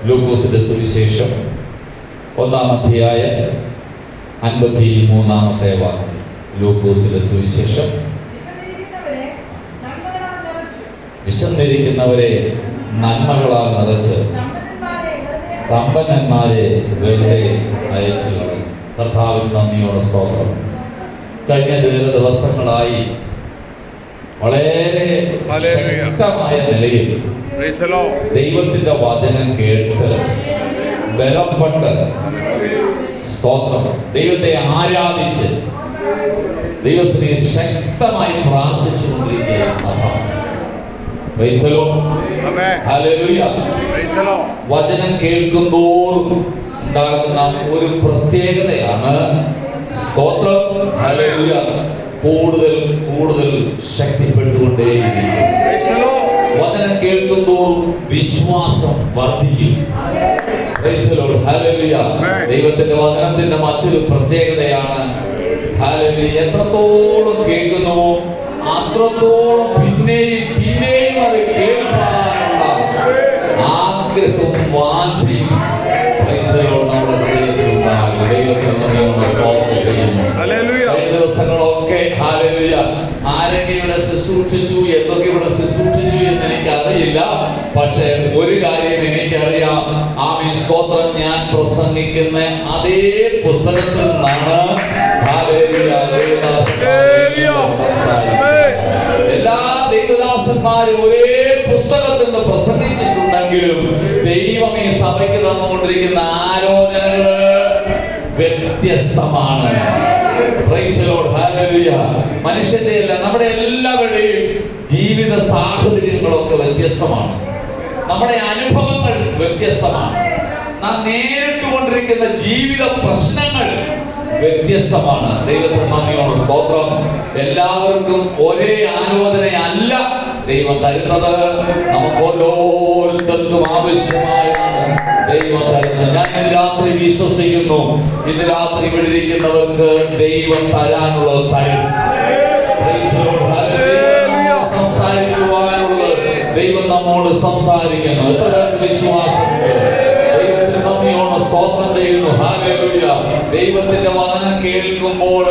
ലൂക്കോസിന്റെ സുവിശേഷം 1-ാം അധ്യായം 53-ാമത്തെ വാക്യം. ലൂക്കോസിന്റെ സുവിശേഷം. വിശന്നിരിക്കുന്നവരെ നന്മകളാൽ നിറച്ച് സമ്പന്നന്മാരെ വെറുതെ അയച്ചു കളയും. കർത്താവിന് നന്ദിയോടെ സ്തോത്രം. കഴിഞ്ഞ ദിവസങ്ങളായി വളരെ ശക്തമായ നിലയിൽ ദൈവത്തിന്റെ വചനം കേട്ട് ബലപ്പെട്ട് സ്തോത്രം ദൈവത്തെ ആരാധിച്ച് ദൈവത്തിനെ ശക്തമായി പ്രാർത്ഥിച്ചുകൊണ്ടിരിക്കുന്ന സഭ. വചനം കേൾക്കുന്തോറും ഉണ്ടാകുന്ന ഒരു പ്രത്യേകതയാണ് സ്തോത്രം. ഹല്ലേലൂയ. കൂടുതൽ കൂടുതൽ ശക്തിപ്പെട്ടുകൊണ്ടേയിരിക്കും. വചനം കേൾക്കുന്തോറും വിശ്വാസം വർദ്ധിക്കും. ഹല്ലേലൂയ. ദൈവത്തിന്റെ വചനത്തിന്റെ മറ്റൊരു പ്രത്യേകതയാണ് ഹല്ലേലൂയ. എത്രത്തോളം കേൾക്കുന്നുവോ അത്രത്തോളം പിന്നെയും പിന്നെയും അത് കേൾക്കാനുള്ള ആഗ്രഹവും വാഞ്ചയും നമ്മുടെ ഹൃദയത്തിൽ ഉണ്ടാകും. ദൈവത്തിന് നന്ദിയോടെ സ്തോത്രം ചെയ്യുന്നു. കഴിഞ്ഞ ദിവസങ്ങളൊക്കെ ഹല്ലേലൂയ ആരൊക്കെ ഇവിടെ ശുശ്രൂഷിച്ചു, എന്തൊക്കെ ഇവിടെ ശുശ്രൂഷിച്ചു എന്ന് എനിക്കറിയില്ല. പക്ഷെ ഒരു കാര്യം എനിക്കറിയാം. ആമേൻ സ്തോത്രം. ഞാൻ പ്രസംഗിക്കുന്ന അതേ പുസ്തകത്തിൽ നിന്നാണ് എല്ലാ ദൈവദാസന്മാരും ഒരേ പുസ്തകത്തിൽ നിന്ന് പ്രസംഗിച്ചിട്ടുണ്ടെങ്കിലും ദൈവം ഈ സഭയ്ക്ക് തന്നുകൊണ്ടിരിക്കുന്ന ആലോചനകള് വ്യത്യസ്തമാണ്. മനുഷ്യന്റെ അല്ല, നമ്മുടെ എല്ലാവരുടെയും ജീവിത സാഹചര്യങ്ങളൊക്കെ വ്യത്യസ്തമാണ്. നമ്മുടെ അനുഭവങ്ങൾ വ്യത്യസ്തമാണ്. നാം നേരിട്ടുകൊണ്ടിരിക്കുന്ന ജീവിത പ്രശ്നങ്ങൾ വ്യത്യസ്തമാണ്. ദൈവത്തിന് നന്ദിയോടെ സ്തോത്രം. എല്ലാവർക്കും ഒരേ ആലോചനയല്ല ദൈവം തരുന്നത്. നമുക്ക് ഓരോരുത്തർക്കും ആവശ്യമായാണ് ദൈവം തരുന്നത്. ഞാൻ ഇന്ന് രാത്രി വിശ്വസിക്കുന്നു, ഇന്ന് രാത്രി വിളിക്കുന്നവർക്ക് ദൈവം തരാനുള്ളത് തരും. സംസാരിക്കുവാനുള്ളത് ദൈവം നമ്മോട് സംസാരിക്കുന്നു. എത്ര പേർക്ക് വിശ്വാസമുണ്ട്? ദൈവത്തിന് നന്ദിയോടെ സ്തോത്രം ചെയ്യുന്നു. ഹല്ലേലൂയ. ദൈവത്തിന്റെ വചനം കേൾക്കുമ്പോൾ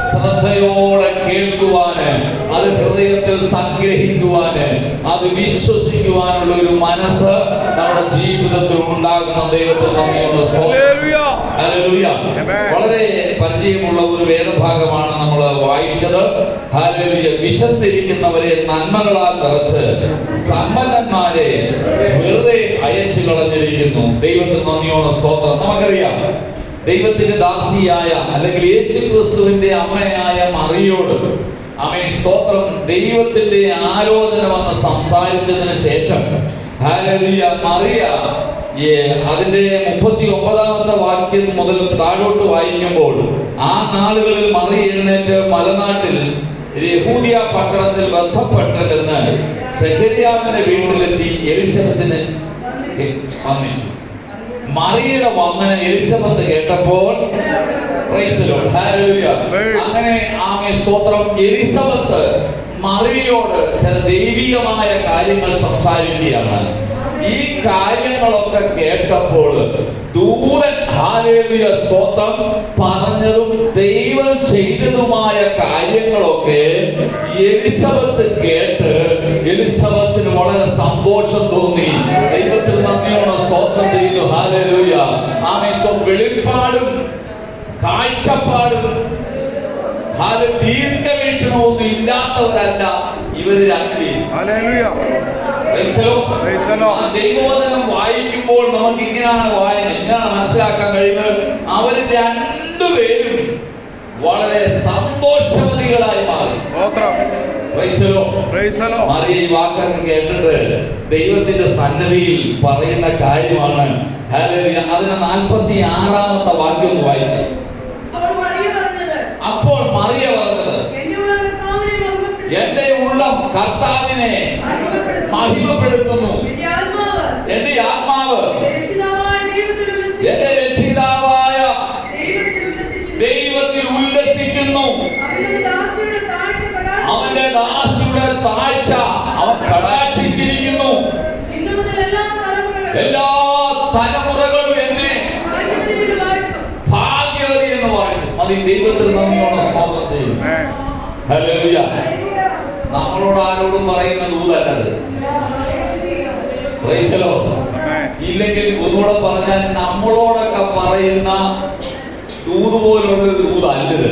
ശ്രദ്ധയോടെ കേൾക്കുവാന്, അത് ഹൃദയത്തിൽ സംഗ്രഹിക്കുവാന്, അത് വിശ്വസിക്കുവാനുള്ള ഒരു മനസ്സ് നമ്മുടെ ജീവിതത്തിൽ ഉണ്ടാകുന്ന ദൈവത്തിന് നന്ദിയോടെ സ്തോത്രം. ഹല്ലേലൂയ. വളരെ പരിചയമുള്ള ഒരു വേദഭാഗമാണ് നമ്മൾ വായിച്ചത്. ഹല്ലേലൂയ. വിശന്നിരിക്കുന്നവരെ നന്മകളാൽ നിറച്ച് സമ്പന്നന്മാരെ വെറുതെ അയച്ചു കളഞ്ഞിരിക്കുന്നു. ദൈവത്തിന് നന്ദിയോടെ സ്തോത്രം. നമുക്കറിയാം, ദൈവത്തിന്റെ ദാസിയായ അല്ലെങ്കിൽ യേശുക്രിസ്തുവിന്റെ അമ്മയായ മറിയോട് ആമേൻ സ്തോത്രം ദൈവത്തിന്റെ ആലോചന വന്ന് സംസാരിച്ചതിന് ശേഷം ഹല്ലേലൂയ മറിയ അതിന്റെ 39-ാമത്തെ വാക്യം മുതൽ താഴോട്ട് വായിക്കുമ്പോൾ, ആ നാളുകളിൽ മറിയ എഴുന്നേറ്റ് മലനാട്ടിൽ യഹൂദിയ പട്ടണത്തിൽ ബന്ധപ്പെട്ടെന്ന് സെഖര്യാവിന്റെ വീട്ടിലെത്തി എലിസബത്തിനെ വന്ദിച്ചു. മറിയയുടെ വന്ദനം എലിസബത്ത് കേട്ടപ്പോൾ അങ്ങനെ ആമേ സ്തോത്രം എലിസബത്ത് മറിയയോട് ചില ദൈവികമായ കാര്യങ്ങൾ സംസാരിക്കുകയാണ്. ഈ കാര്യങ്ങളൊക്കെ കേട്ടപ്പോൾ ദൂതൻ ഹല്ലേലൂയ സ്തോത്രം പറഞ്ഞതും ദൈവം ചെയ്തതുമായ കാര്യങ്ങളൊക്കെ എലിസബത്ത് കേട്ട് എലിസബത്തിന് വളരെ സന്തോഷം തോന്നി. ദൈവത്തിൽ നന്ദിയോടെ സ്തോത്രം ചെയ്യുന്നു. ഹല്ലേലൂയ. ആമേൻ. വെളിപ്പാടും കാഴ്ചപ്പാടും ദീർഘവീക്ഷണമൊന്നും ഇല്ലാത്തവരല്ല ഇവര് രണ്ടുപേരും. ദൈവവചനം വായിക്കുമ്പോൾ നമുക്ക് ഇങ്ങനെയാണ് വായന, ഇങ്ങനെയാണ് മനസ്സിലാക്കാൻ കഴിയുന്നത്. അവർ രണ്ടുപേരും വളരെ സന്തോഷവതികളായി മാറി. മറിയ ഈ വാക്കൊക്കെ കേട്ടിട്ട് ദൈവത്തിന്റെ സന്നിധിയിൽ പറയുന്ന കാര്യമാണ്. അതിന് 46-ാമത്തെ വാക്യം ഒന്ന് വായിച്ചു. അപ്പോൾ മറിയ പറഞ്ഞത്, എന്റെ ഉള്ളം കർത്താവിനെ മഹിമപ്പെടുത്തുന്നു. എന്റെ ആത്മാവ് എന്റെ രക്ഷിതാവായ ദൈവത്തിൽ ഉല്ലസിക്കുന്നു. അവന്റെ ദാസിയുടെ താഴ്ച അവൻ കടാക്ഷിച്ചിരിക്കുന്നു. എല്ലാ തലമുറകളും എന്നെ ഭാഗ്യവതി എന്ന് വാഴ്ത്തും. അത് ഈ ദൈവത്തിന് നന്ദിയോടെ സ്തോത്രം ചെയ്യും. ഹല്ലേലൂയ. നമ്മളോട് ആരോടും പറയുന്ന ദൂതല്ലത്. Price the Lord. ഇല്ലെങ്കിൽ ഒന്നുകൂടെ പറഞ്ഞാൽ നമ്മളോടൊക്കെ പറയുന്ന ദൂത് പോലുള്ള ദൂതല്ലത്.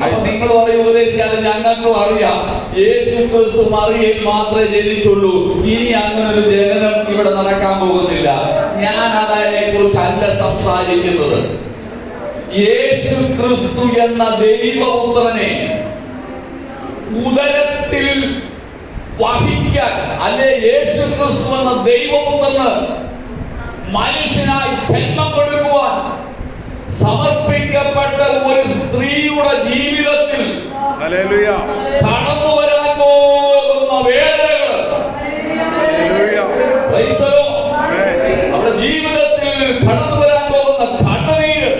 അപ്പൊ നിങ്ങൾ പറയും ഉപദേശിച്ചാൽ ഞങ്ങൾക്കും അറിയാം യേശു ക്രിസ്തു മറിയയിൽ മാത്രമേ ജനിച്ചുള്ളൂ, ഇനി അങ്ങനെ ഒരു ജനനം ഇവിടെ നടക്കാൻ പോകുന്നില്ല. ഞാൻ അതിനെ കുറിച്ചല്ല സംസാരിക്കുന്നത്. യേശു ക്രിസ്തു എന്ന ദൈവപുത്രനെ ഉദരത്തിൽ വഹിക്കാൻ, അല്ലെ യേശു ക്രിസ്തു എന്ന ദൈവപുത്രന് മനുഷ്യനായി ജന്മം കൊടുക്കുവാൻ സമർപ്പിക്കപ്പെട്ട ഒരു സ്ത്രീയുടെ ജീവിതത്തിൽ കടന്നു വരാൻ പോകുന്ന വേദനകൾ, അവരുടെ ജീവിതത്തിൽ കടന്നു വരാൻ പോകുന്ന കണ്ണുനീര്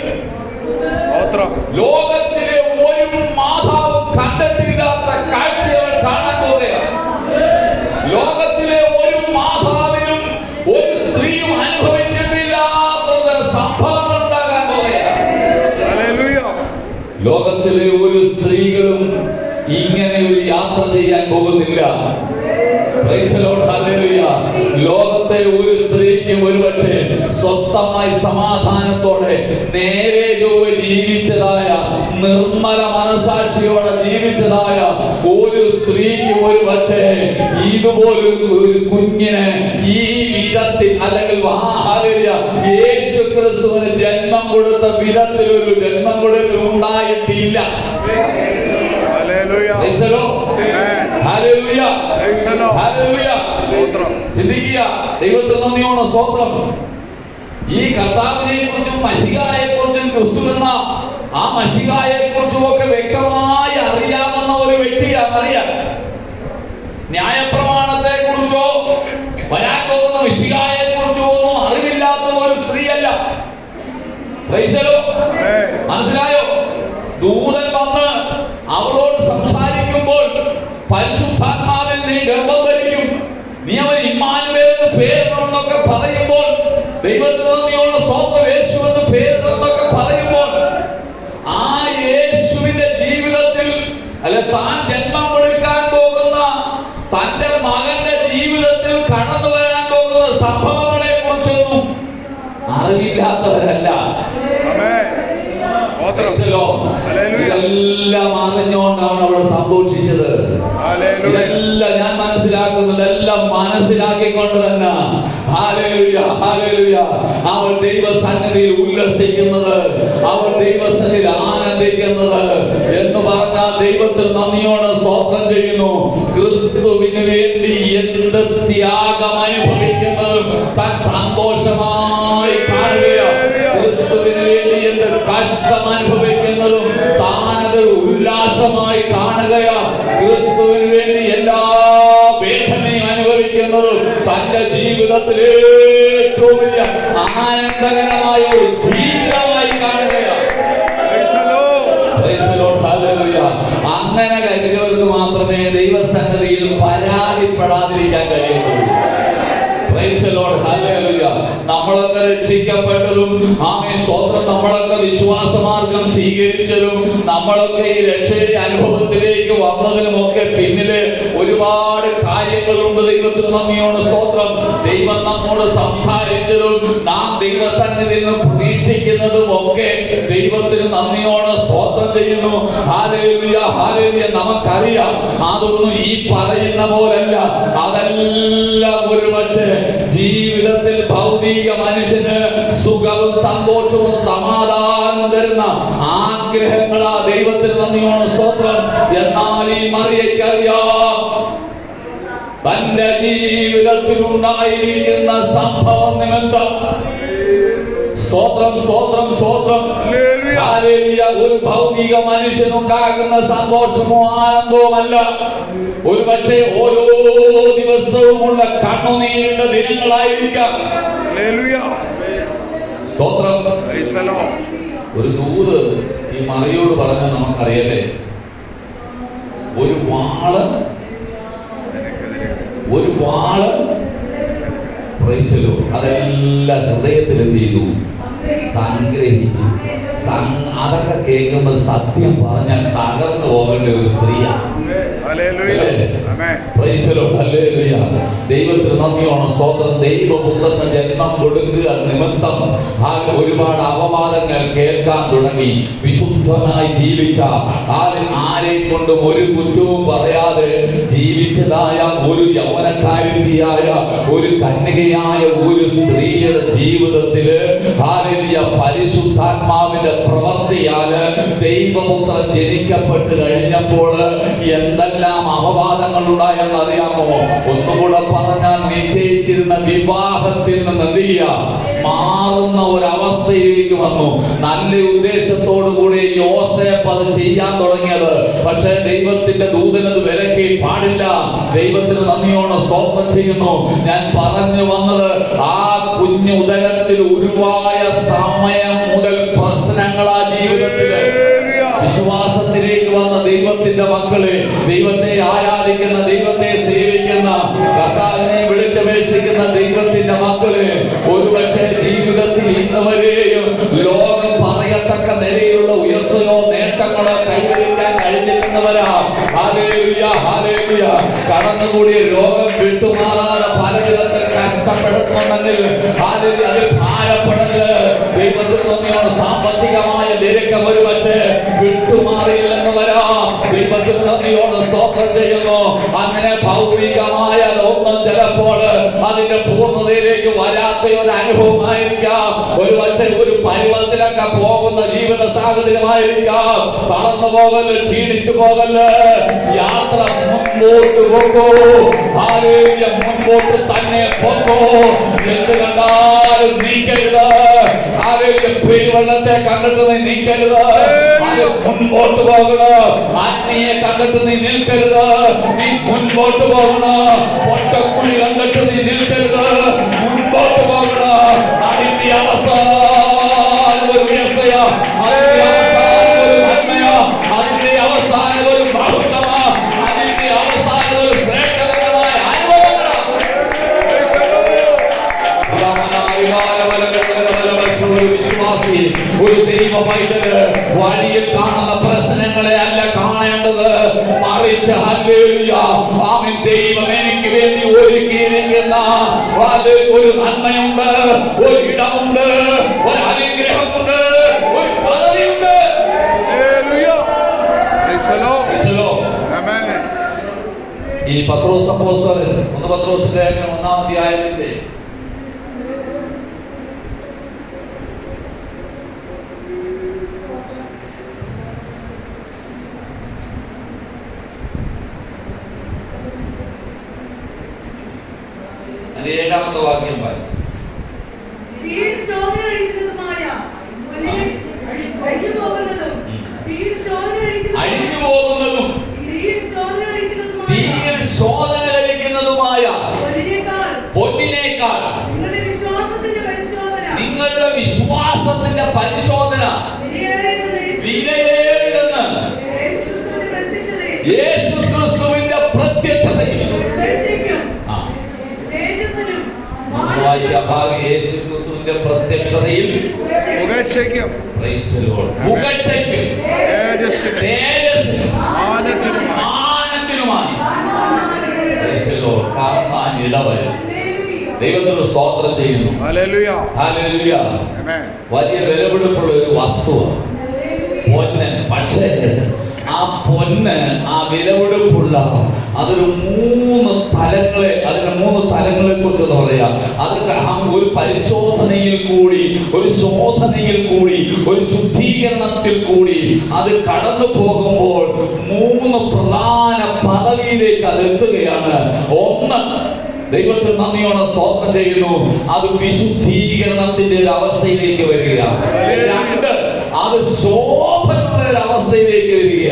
ലോകത്തിലെ ഒരു മാതാവും കണ്ടിട്ടില്ലാത്ത കാഴ്ചകൾ കാണാൻ പോവുകയാണ്. ലോകത്തിലെ ഒരു മാതാവിനും ഒരു സ്ത്രീയും അനുഭവിച്ചിട്ടില്ലാത്ത സംഭവങ്ങൾ ഉണ്ടാകാൻ പോവുകയാണ്. ലോകത്തിലെ ഒരു സ്ത്രീകളും ഇങ്ങനെ ഒരു യാത്ര ചെയ്യാൻ പോകുന്നില്ല. Price the Lord. ഹല്ലേലൂയ. ലോകത്തെ ഒരു സ്ത്രീക്ക് ഒരുപക്ഷെ സ്വസ്ഥമായി സമാധാനത്തോടെ നേരെ ജീവിച്ചതായ, നിർമ്മല മനസാക്ഷിയോടെ ജീവിച്ചതായ ഒരു സ്ത്രീക്ക് ഒരുപക്ഷെ ഇതുപോലൊരു കുഞ്ഞിന് ഈ വിധത്തിൽ, അല്ലെങ്കിൽ യേശു ക്രിസ്തുവിന് ജന്മം കൊടുത്ത വിധത്തിൽ ഒരു ജന്മം കൊടുക്കൽ ഉണ്ടായിട്ടില്ല. ചിന്തിക്കുക. ദൈവത്തിന് നന്ദിയോടെ സ്തോത്രം. ഈ കർത്താവിനെ കുറിച്ചും മശിഹായെ കുറിച്ചും ക്രിസ്തു എന്ന ആ മശിഹായെ കുറിച്ചും ഒക്കെ വ്യക്തമായി അറിയാവുന്ന ഒരു വ്യക്തിയാണ് മറിയ. ന്യായപ്രമാണത്തെ കുറിച്ചോ വരാൻ പോകുന്ന മശിഹായെ കുറിച്ചോ ഒന്നും അറിവില്ലാത്ത ഒരു സ്ത്രീയല്ല. മനസ്സിലായോ? ദൂതൻ വന്ന് അവളോട് സംസാരിക്കുമ്പോൾ പരിശുദ്ധാത്മാവിൽ നീ ഗർഭം ധരിക്കും, നീ അവൻ ഇമ്മാനുവേൽ എന്ന് പേരിടണമെന്നൊക്കെ പറയുമ്പോൾ, ദൈവത്തിന് നന്ദിയുള്ള സ്തോത്രം, യേശു എന്ന് പേരിടണമെന്നൊക്കെ പറയുമ്പോൾ, ആ യേശുവിന്റെ ജീവിതത്തിൽ, അല്ലെ താൻ ജന്മം കൊടുക്കാൻ പോകുന്ന തന്റെ മകന്റെ ജീവിതത്തിൽ കടന്നു വരാൻ പോകുന്ന സംഭവങ്ങളെ കുറിച്ചൊന്നും അറിവില്ലാത്തവരല്ല. ഇതെല്ലാം അറിഞ്ഞുകൊണ്ടാണ് അവൾ സന്തോഷിച്ചത്. ഇതെല്ലാം ഞാൻ മനസ്സിലാക്കുന്നത് എല്ലാം മനസ്സിലാക്കിക്കൊണ്ട് തന്നെ അവൾ ദൈവസന്നിധിയിൽ ഉല്ലസിക്കുന്നത്, അവൾ ദൈവസന്നിധിയിൽ ആനന്ദിക്കുന്നത് എന്ന് പറഞ്ഞാൽ ദൈവത്തിൽ നന്ദിയോടെ സ്തോത്രം ചെയ്യുന്നു. ക്രിസ്തുവിന് വേണ്ടി എന്ത് ത്യാഗം അനുഭവിക്കുന്നതും താൻ സന്തോഷമായി കാണുകയാണ്. ക്രിസ്തുവിന് വേണ്ടി എന്ത് കഷ്ടം അനുഭവിക്കുന്നതും താനത് ഉല്ലാസമായി കാണുകയാണ്. ക്രിസ്തുവിന് വേണ്ടി എല്ലാ വേദനയും അനുഭവിക്കുന്നതും തന്റെ ജീവിതത്തിൽ ഏറ്റവും വലിയ ആനന്ദകരമായ ഒരു ജീവിതമായി കാണുകയാണ്. അങ്ങനെ കരുതിയവർക്ക് മാത്രമേ ദൈവസന്നിധിയിൽ പരാതിപ്പെടാതിരിക്കാൻ കഴിയുള്ളൂ. നമ്മളൊക്കെ രക്ഷിക്കപ്പെട്ടതും ആമേൻ സ്തോത്രം, നമ്മളൊക്കെ വിശ്വാസമാർഗം സ്വീകരിച്ചതും നമ്മളൊക്കെ ഈ രക്ഷയുടെ അനുഭവത്തിലേക്ക് വന്നതിനും ഒക്കെ പിന്നില് ഒരുപാട് കാര്യങ്ങളുണ്ട്. ദൈവത്തിന് നന്ദിയോടെ സ്തോത്രം. ദൈവം നമ്മോട് സംസാരിച്ചതും നാം ദൈവസന്നിധിയിൽ നിന്ന് പ്രതീക്ഷിക്കുന്നതും ഒക്കെ ദൈവത്തിന് നന്ദിയോടെ സ്തോത്രം ചെയ്യുന്നു. Hallelujah, hallelujah. നമുക്കറിയാം അതൊന്നും ഈ പറയുന്ന പോലല്ല. അതെല്ലാം ഒരുപക്ഷെ ജീവിതത്തിൽ ഭൗതിക മനുഷ്യന് സുഖവും സന്തോഷവും സമാധാനവും തരുന്ന ആഗ്രഹങ്ങളാ. ദൈവത്തിന് നന്ദിയോടെ സ്തോത്രം. എന്നാൽ ഈ മറിയയ്ക്കറിയാം തന്റെ ജീവിതത്തിൽ ഉണ്ടായിരിക്കുന്ന സംഭവം നിമിത്തം, സ്തോത്രം സ്തോത്രം സ്തോത്രം, ഒരു ഭൗതിക മനുഷ്യനുണ്ടാകുന്ന സന്തോഷമോ ആനന്ദവുമല്ല, ഒരു പക്ഷേ ഓരോ ദിവസവുമുള്ള കണ്ണുനീരിന്റെ ദിനങ്ങളായിരിക്കാം. സ്തോത്രം. ഒരു ദൂത് ഈ മറിയോട് പറഞ്ഞ നമുക്കറിയല്ലേ, ഒരു വാള് അതെല്ലാം ഹൃദയത്തിൽ എന്ത് ചെയ്തു? സംഗ്രഹിച്ചു. അതൊക്കെ കേൾക്കുമ്പോൾ സത്യം പറഞ്ഞാൽ തകർന്നു പോകേണ്ട ഒരു സ്ത്രീയാണ്. ദൈവത്തിന് നന്ദിയാണ്, സ്തോത്രം. ദൈവപുത്രന് ജന്മം കൊടുക്കുക നിമിത്തം ഒരുപാട് അപവാദങ്ങൾ കേൾക്കാൻ തുടങ്ങി. വിശുദ്ധനായി ജീവിച്ച ആരെ കൊണ്ടും ഒരു കുറ്റവും പറയാതെ ജീവിച്ചതായ ഒരു യൗവനക്കാരിയായ ഒരു കന്യകയായ ഒരു സ്ത്രീയുടെ ജീവിതത്തില് പരിശുദ്ധാത്മാവിന്റെ പ്രവൃത്തിയാല് ദൈവപുത്രൻ ജനിക്കപ്പെട്ട് കഴിഞ്ഞപ്പോൾ എന്തെല്ലാം അപവാദങ്ങൾ ഉണ്ടായെന്ന് അറിയാമോ? ഒന്നുകൂടെ പറഞ്ഞാൽ നിശ്ചയിച്ചിരുന്ന വിവാഹത്തിൽ നിന്ന് എന്ത് മാറുന്ന ഒരവസ്ഥയിലേക്ക് വന്നു. നല്ല ഉദ്ദേശത്തോടു കൂടി യോസേപ്പ് അത് ചെയ്യാൻ തുടങ്ങിയത്. പക്ഷേ ദൈവത്തിന്റെ ദൂതനത് വിലക്കി പാടില്ല. ദൈവത്തിന് നന്ദിയോടെ സ്തോത്രം ചെയ്യുന്നു. ഞാൻ പറഞ്ഞു വന്നത്, ആ കുഞ്ഞു ഉദരത്തിൽ ഉരുവായ സമയം മുതൽ പ്രശ്നങ്ങളാ ജീവിതത്തില്. വിശ്വാസത്തിലേക്ക് വന്ന ദൈവത്തിന്റെ മക്കളെ, ദൈവത്തെ ആരാധിക്കുന്ന, ദൈവത്തെ സേവിക്കുന്ന, കർത്താവിനെ വിളിച്ചപേക്ഷിക്കുന്ന ദൈവത്തിന്റെ മക്കളെ, ഒരുപക്ഷെ ജീവിതത്തിൽ ഇന്ന് വരെയും ലോകം പറയത്തക്ക നിലയിലുള്ള ഉയർച്ചയോ നേട്ടങ്ങളോ കൈവരിക്കാൻ കഴിഞ്ഞിരുന്നവരാ. Hallelujah, hallelujah. കടന്നുകൂടിയ രോഗം വിട്ടുമാറാതെ പലവിധത്തിൽ കഷ്ടപ്പെടുന്നുണ്ടെങ്കിൽ അതിൽ ഭാരപ്പെടല്. ദൈവത്തിന് നന്ദിയോട് സാമ്പത്തികമായ നിരക്കം ഒരുപക്ഷെ വിട്ടുമാറിയില്ലെന്ന് വരാം. ദൈവത്തിന് നന്ദിയോട് സ്തോത്രം ചെയ്യുന്നു. അങ്ങനെ ഭൗതികമായ ഒന്നും ചിലപ്പോൾ അതിന്റെ പൂർണ്ണതയിലേക്ക് വരാത്ത ഒരു അനുഭവമായിരിക്കാം. ഒരുപക്ഷെ ഒരു പരുവത്തിലൊക്കെ പോകുന്ന ജീവിത സാഹചര്യമായിരിക്കാം. തളർന്നു പോകല്, ക്ഷീണിച്ചു പോകല്. യാത്ര മുൻപോട്ട് പോകൂ. മുൻപോട്ട് തന്നെ പോകൂ. എന്ത് കണ്ടാലും നീക്കരുത്. പെരുവെള്ളത്തെ കണ്ടിട്ട് നീ നീക്കരുത്. അത് മുൻപോട്ട് പോകണം. അഗ്നിയെ കണ്ടിട്ട് നീ നിൽക്കരുത്. നീ മുൻപോട്ട് പോകണം. പൊട്ടക്കുഴി കണ്ടിട്ട് നീ നിൽക്കരുത്. മുൻപോട്ട് പോകണം. അതിന്റെ അവസാനം ഒരു ഉയർച്ചയാ, അതിന്റെ അവസാനം ഒരു നന്മയാ, അതിന്റെ അവസാനം ഒരു മഹത്വമാ, അതിന്റെ അവസാനം ഒരു ശ്രേഷ്ഠകരമായ അനുഭവങ്ങളാ. വിശ്വാസി, ഒരു ദൈവ പൈതല് വഴിയിൽ കാണുന്ന പ്രശ്നങ്ങളെ അല്ല കാണേണ്ടത്, മറിച്ച് ഹല്ലേലൂയ, ആമേൻ, ദൈവം എനിക്ക് വേണ്ടി ഒരുക്കിയിരിക്കുന്ന ഒരു നന്മയുണ്ട്, ഒരു ഇടമുണ്ട്, ഒരു അനുഗ്രഹമുണ്ട്, ഒരു പദവിയുണ്ട്. ഈ പത്രോസ് അപ്പോസ്തലൻ, ഒന്ന് പത്രോസിന്റെ ലേഖനം 1-ാം അധ്യായത്തിന്റെ 7-ാമത്തെ വാക്യം വായിച്ചു. ശോധന കഴിക്കുന്നതുമായ പൊന്നിനേക്കാൾ നിങ്ങളുടെ വിശ്വാസത്തിന്റെ പരിശോധന വിലയേറിയതെന്ന് യേശുക്രിസ്തുവിന്റെ പ്രത്യക്ഷതയിൽ. യേശുക്രിസ്തുവിന്റെ പ്രത്യക്ഷതയിൽ കാണാൻ ഇടവരും. ദൈവത്തിന് സ്തോത്രം ചെയ്യുന്നു. ഹല്ലേലൂയ. വലിയ വിലപിടിപ്പുള്ള ഒരു വസ്തുവാണ് പൊന്ന്. പക്ഷേ ആ പൊന്ന്, ആ വിലപിടിപ്പുള്ള അതൊരു 3 തലങ്ങളെ, അതിന്റെ 3 തലങ്ങളെ കുറിച്ചെന്ന് പറയാം. അത് ഒരു പരിശോധനയിൽ കൂടി, ഒരു ശോധനയിൽ കൂടി, ഒരു ശുദ്ധീകരണത്തിൽ കൂടി അത് കടന്നു പോകുമ്പോൾ 3 പ്രധാന പദവിയിലേക്ക് അത് എത്തുകയാണ്. ഒന്ന്, ദൈവത്തിന് നന്ദിയോടെ സ്തോത്രം ചെയ്യുന്നു, അത് വിശുദ്ധീകരണത്തിന്റെ ഒരു അവസ്ഥയിലേക്ക് വരിക. 2, അത് ശോഭനയുടെ ഒരു അവസ്ഥയിലേക്ക് വരിക.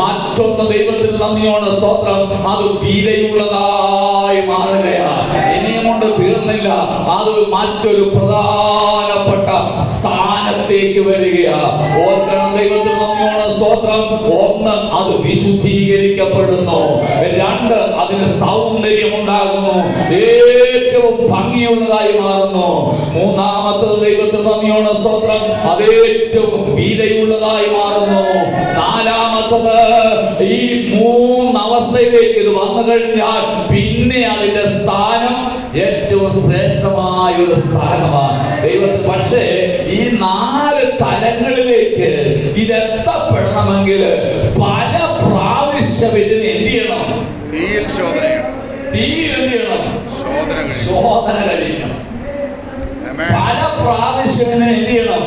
മറ്റൊന്ന് ദൈവത്തിന് നന്ദിയോടെ സ്തോത്രം, അത് വിലയുള്ളതായി മാറുകയാണ്. ഇനിയും കൊണ്ട് തീർന്നില്ല, അത് മറ്റൊരു പ്രധാനപ്പെട്ട സ്ഥാനത്തേക്ക് വരികയാണ്. ഓർക്കണം, ദൈവത്തിന് നന്ദിയോടെ സ്തോത്രം. ഒന്ന്, അത് വിശുദ്ധീകരിക്കപ്പെടുന്നു. രണ്ട്, അതിന് സൗന്ദര്യം ഉണ്ടാകുന്നു, ഏറ്റവും ഭംഗിയുള്ളതായി മാറുന്നു. മൂന്നാമത്തത് ദൈവത്തിന് നന്ദിയോടെ സ്തോത്രം, അത് ഏറ്റവും വിലയുള്ളതായി മാറുന്നു. നാലാമത്തത്, ഈ മൂന്നവസ്ഥയിലേക്ക് ഇത് വന്നു കഴിഞ്ഞാൽ പിന്നെ അതിന്റെ സ്ഥാനം ഏറ്റവും ശ്രേഷ്ഠമായ ഒരു സ്ഥാനമാണ് ദൈവത്തിന്. പക്ഷേ ഈ 4 തലങ്ങളിലേക്ക് ഇതെത്തപ്പെടണമെങ്കിൽ പല പ്രാവശ്യം ഇതിന് എന്ത് ചെയ്യണം? ശോധന കഴിക്കണം. പല പ്രാവശ്യം എന്ത് ചെയ്യണം?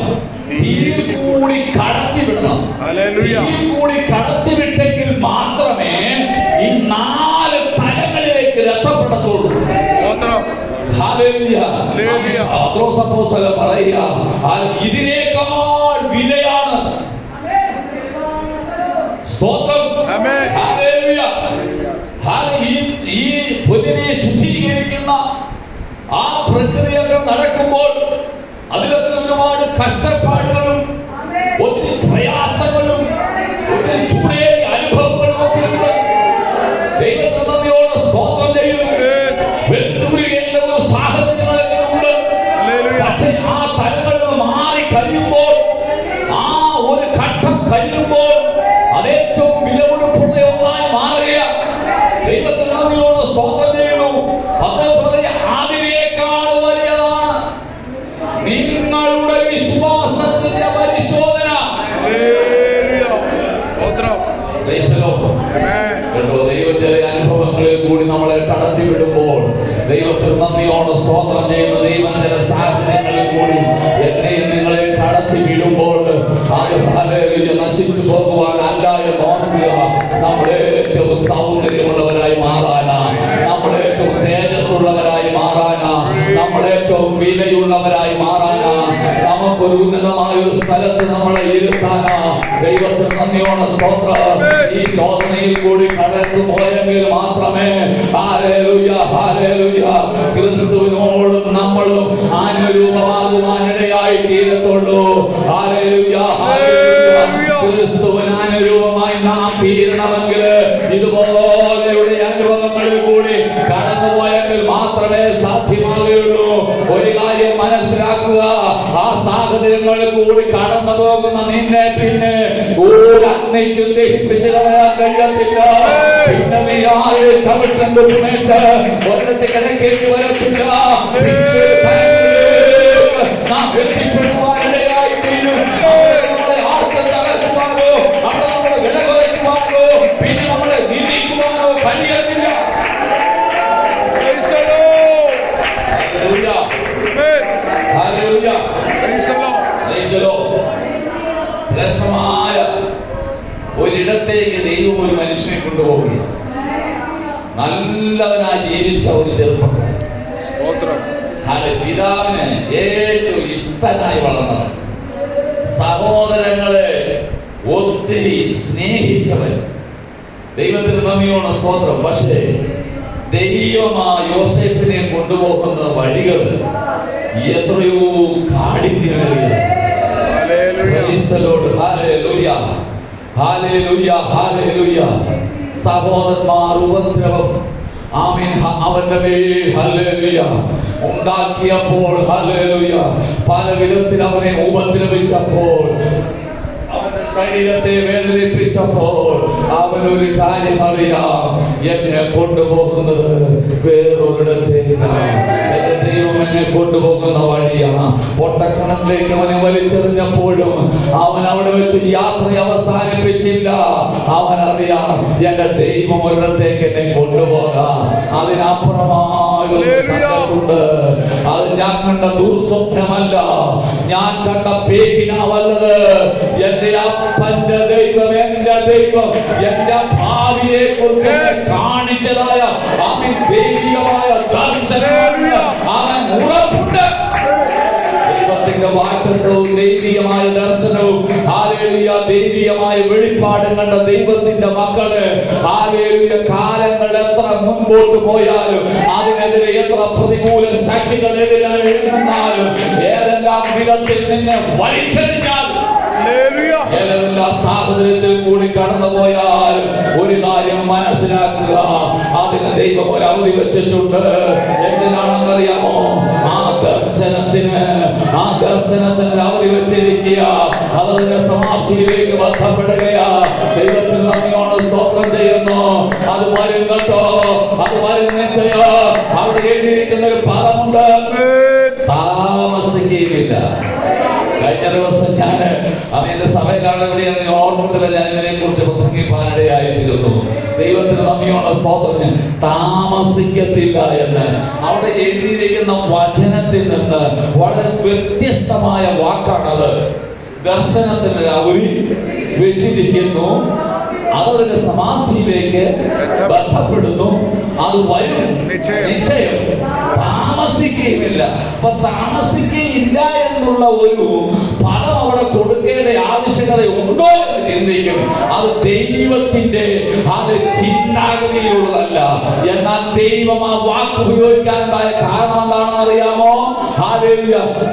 തീയിൽ കൂടി കടത്തിവിടണം. തീയിൽ കൂടി കടത്തിവിട്ടെങ്കിൽ മാത്രമേ ഈ 4 തലങ്ങളിലേക്ക് എത്തപ്പെടത്തുള്ളൂ. പത്രോസ് അപ്പോസ്തലൻ പറയുക, ഇതിനേക്കാൾ വിലയാണ് സ്തോത്രം. ഈ പൊന്നിനെ ശുദ്ധീകരിക്കുന്ന ആ പ്രക്രിയകൾ നടക്കുമ്പോൾ അതിലൊക്കെ ഒരുപാട് കഷ്ടപ്പാടുകളും ഒത്തിരി പ്രയാസങ്ങളും ഒത്തിരി ചൂടേറിയ അനുഭവങ്ങളും ഒക്കെ ഉണ്ട്. ദൈവത്തെ നന്ദിയോടെ സ്തോത്രം ചെയ്യുന്നു. വെല്ലുവിളികളുടെ ഒരു സാഹചര്യങ്ങളൊക്കെ ഉണ്ട്. പക്ഷേ ആ തലങ്ങളിൽ മാറി കഴിയുമ്പോൾ, ആ ഒരു ഘട്ടം കഴിയുമ്പോൾ അത് ഏറ്റവും വിലപിടിപ്പുള്ള ഒന്നായി മാറുകയാണ്. ദൈവത്തെ നന്ദിയോടെ സ്തോത്രം ചെയ്യുന്നു. അതിനേക്കാൾ വലിയതാണ് നിങ്ങളുടെ വിശ്വാസത്തിന്റെ പരിശോധന. ദൈവത്തിന്റെ അനുഭവങ്ങളിൽ കൂടി നമ്മളെ കടത്തിവിടുമ്പോൾ ദൈവത്തിന് നന്ദിയോടെ സ്തോത്രം ചെയ്യുന്ന ദൈവത്തിന്റെ സാഹചര്യങ്ങളിൽ കൂടി എന്നെയും നിങ്ങളെ കടത്തിവിടുമ്പോൾ അത് നശിച്ചു പോകുവാനല്ല എന്ന് ഓർക്കുക. നമ്മളെ ഏറ്റവും സൗന്ദര്യമുള്ളവരായി മാറാനാ, നമ്മളെ ഏറ്റവും തേജസ്സുള്ളവരായി മാറാനാ, നമ്മളെ ഏറ്റവും വിലയുള്ളവരായി മാറാനാ, നമുക്കൊരു ഉന്നതമായ ഒരു സ്ഥലത്ത് നമ്മളെ ഇരുത്താനാ. ദൈവത്തിന് നന്ദിയോടെ സ്തോത്രം. ഈ ശോധനയിൽ കൂടി കടന്നു പോയെങ്കിൽ മാത്രമേ ക്രിസ്തുവിനോടും നമ്മളും അനുരൂപമാകുവാനിടയായി തീരത്തുള്ളൂ. ക്രിസ്തുവിന് അനുരൂപമായി നാം തീരണമെങ്കിൽ ഇതുപോലെയുള്ള അനുഭവങ്ങളിൽ കൂടി കടന്നുപോയെങ്കിൽ മാത്രമേ സാധ്യമാകുകയുള്ളൂ. ഒരു കാര്യം മനസ്സിലാക്കുക, ആ സാഹചര്യങ്ങളിൽ കൂടി കടന്നു പോകുന്ന നിന്നെ പിന്നെ ഒരു അഗ്നിക്കും ദഹിപ്പിച്ച് കളയാൻ കഴിയത്തില്ല. പിന്നെ നീ ആരെ ചവിട്ടം കുറിമേറ്റ് ഒരിടത്ത് കിടക്കേണ്ടി വരത്തില്ല. നാം എത്തിപ്പെടുവാനിടയായി തീരും. നമ്മളെ ആർക്കും തകർക്കുവാനോ അവിടെ നമ്മളെ വില കുറയ്ക്കുവാനോ പിന്നെ നമ്മളെ നിന്ദിക്കുവാനോ കഴിയത്തില്ല. ശ്രേഷ്ഠമായ ഒരിടത്തേക്ക് ദൈവം ഒരു മനുഷ്യനെ കൊണ്ടുപോവുകയാണ്. നല്ലവനായി ജീവിച്ച ഒരു ചെറുപ്പക്കാരൻ, പിതാവിന് ഏറ്റവും ഇഷ്ടനായി വളർന്നവൻ, സഹോദരങ്ങളെ ഒത്തിരി സ്നേഹിച്ചവൻ. ദൈവത്തിന് നന്ദിയോടെ സ്തോത്രം. പക്ഷേ ദൈവമായ യോസേഫിനെ കൊണ്ടുപോകുന്ന വഴികൾ എത്രയോ കാഠിന്യമേറിയ. സഹോദരന്മാർ ഉപദ്രവം അവന്റെ മേൽ ഉണ്ടാക്കിയപ്പോൾ പല വിധത്തിൽ അവനെ ഉപദ്രവിച്ചപ്പോൾ, അവന്റെ ശരീരത്തെ വേദനിപ്പിച്ചപ്പോൾ അവനൊരു കാര്യം അറിയാം, എന്നെ കൊണ്ടുപോകുന്നത് വേറൊരിടത്തേക്കാണ്. എന്റെ ദൈവം എന്നെ കൊണ്ടുപോകുന്ന വഴിയാണ്. പൊട്ടക്കിണറ്റിലേക്ക് അവനെ വലിച്ചെറിഞ്ഞപ്പോഴും അവൻ അവിടെ വെച്ച് യാത്ര അവസാനിപ്പിച്ചില്ല. അവൻ അറിയാം, എന്റെ ദൈവം ഒരിടത്തേക്ക് എന്നെ കൊണ്ടുപോകാം. അതിനപ്പുറമായി കണ്ടിട്ടുണ്ട്. അത് ഞാൻ കണ്ട ദുർസ്വപ്നമല്ല, ഞാൻ കണ്ട പേക്കിനാവല്ലത്. എന്റെ അപ്പന്റെ ദൈവം, എന്റെ ദൈവം എന്റെ ഭാവിയെ കുറിച്ച് കാണിച്ചതായ അവൻ ദൈവികമായ ദർശനം അവൻ ഉറപ്പുണ്ട്. ദൈവത്തിന്റെ വാഗ്ദത്തവും ദൈവികമായ ദർശനവും ദൈവികമായ വെളിപ്പാടും കണ്ട ദൈവത്തിന്റെ എത്ര മുൻപോട്ട് പോയാലും, അതിനെതിരെ എത്ര പ്രതികൂല ശക്തികൾ എതിരായി എഴുതുന്നാലും, ഏതെല്ലാം വിധത്തിൽ നിന്നെ വലിച്ചെറിഞ്ഞാലും, ഏതെല്ലാം സാഹചര്യത്തിൽ കൂടി കടന്നുപോയാലും ഒരു കാര്യം മനസ്സിലാക്കുക, അതിന് ദൈവം ഒരു അവധി വെച്ചിട്ടുണ്ട്. എന്തിനാണെന്നറിയാമോ? ആ ദർശനത്തിന് അവധി വെച്ചിരിക്കുക. അതിന്റെ സമാപ്തിയിലേക്ക് ബന്ധപ്പെടുകയാ. ദൈവത്തിൽ നന്ദിയോട് സ്തോത്രം ചെയ്യുന്നു. അത് വരും കേട്ടോ, അത് വരും നിശ്ചയോ. അവിടെ എഴുതിയിരിക്കുന്ന ഒരു പദമുണ്ട്, താമസിക്കുകയില്ല. കഴിഞ്ഞ ദിവസം ഞാൻ അവന്റെ സഭയിലാണ്, എവിടെയെന്ന് ഓർമ്മത്തില്ല, ഞാൻ ഇതിനെ കുറിച്ച് പ്രസംഗിക്കാനിടയായി തീർന്നു. ദൈവത്തിന് നന്ദിയോടെ സ്തോത്രം. താമസിക്കത്തില്ല എന്ന് അവിടെ എഴുതിയിരിക്കുന്ന വചനത്തിൽ നിന്ന് വളരെ വ്യത്യസ്തമായ വാക്കാണത്. ദർശനത്തിന് അവധി വെച്ചിരിക്കുന്നു, അതിന്റെ സമാധിയിലേക്ക് ബന്ധപ്പെടുന്നു, അത് വരും നിശ്ചയം, താമസിക്കുകയില്ല. അപ്പൊ താമസിക്കുകയില്ല എന്നുള്ള ഒരു പദം അവിടെ കൊടുക്കേണ്ട ആവശ്യകത ഉണ്ടോ എന്ന് ചിന്തിക്കും. അത് ദൈവത്തിന്റെ ചിന്താഗതിയിലുള്ളതല്ല. എന്നാൽ ദൈവം ആ വാക്ക് ഉപയോഗിക്കാനുണ്ടായ കാരണം എന്താണെന്ന് അറിയാമോ?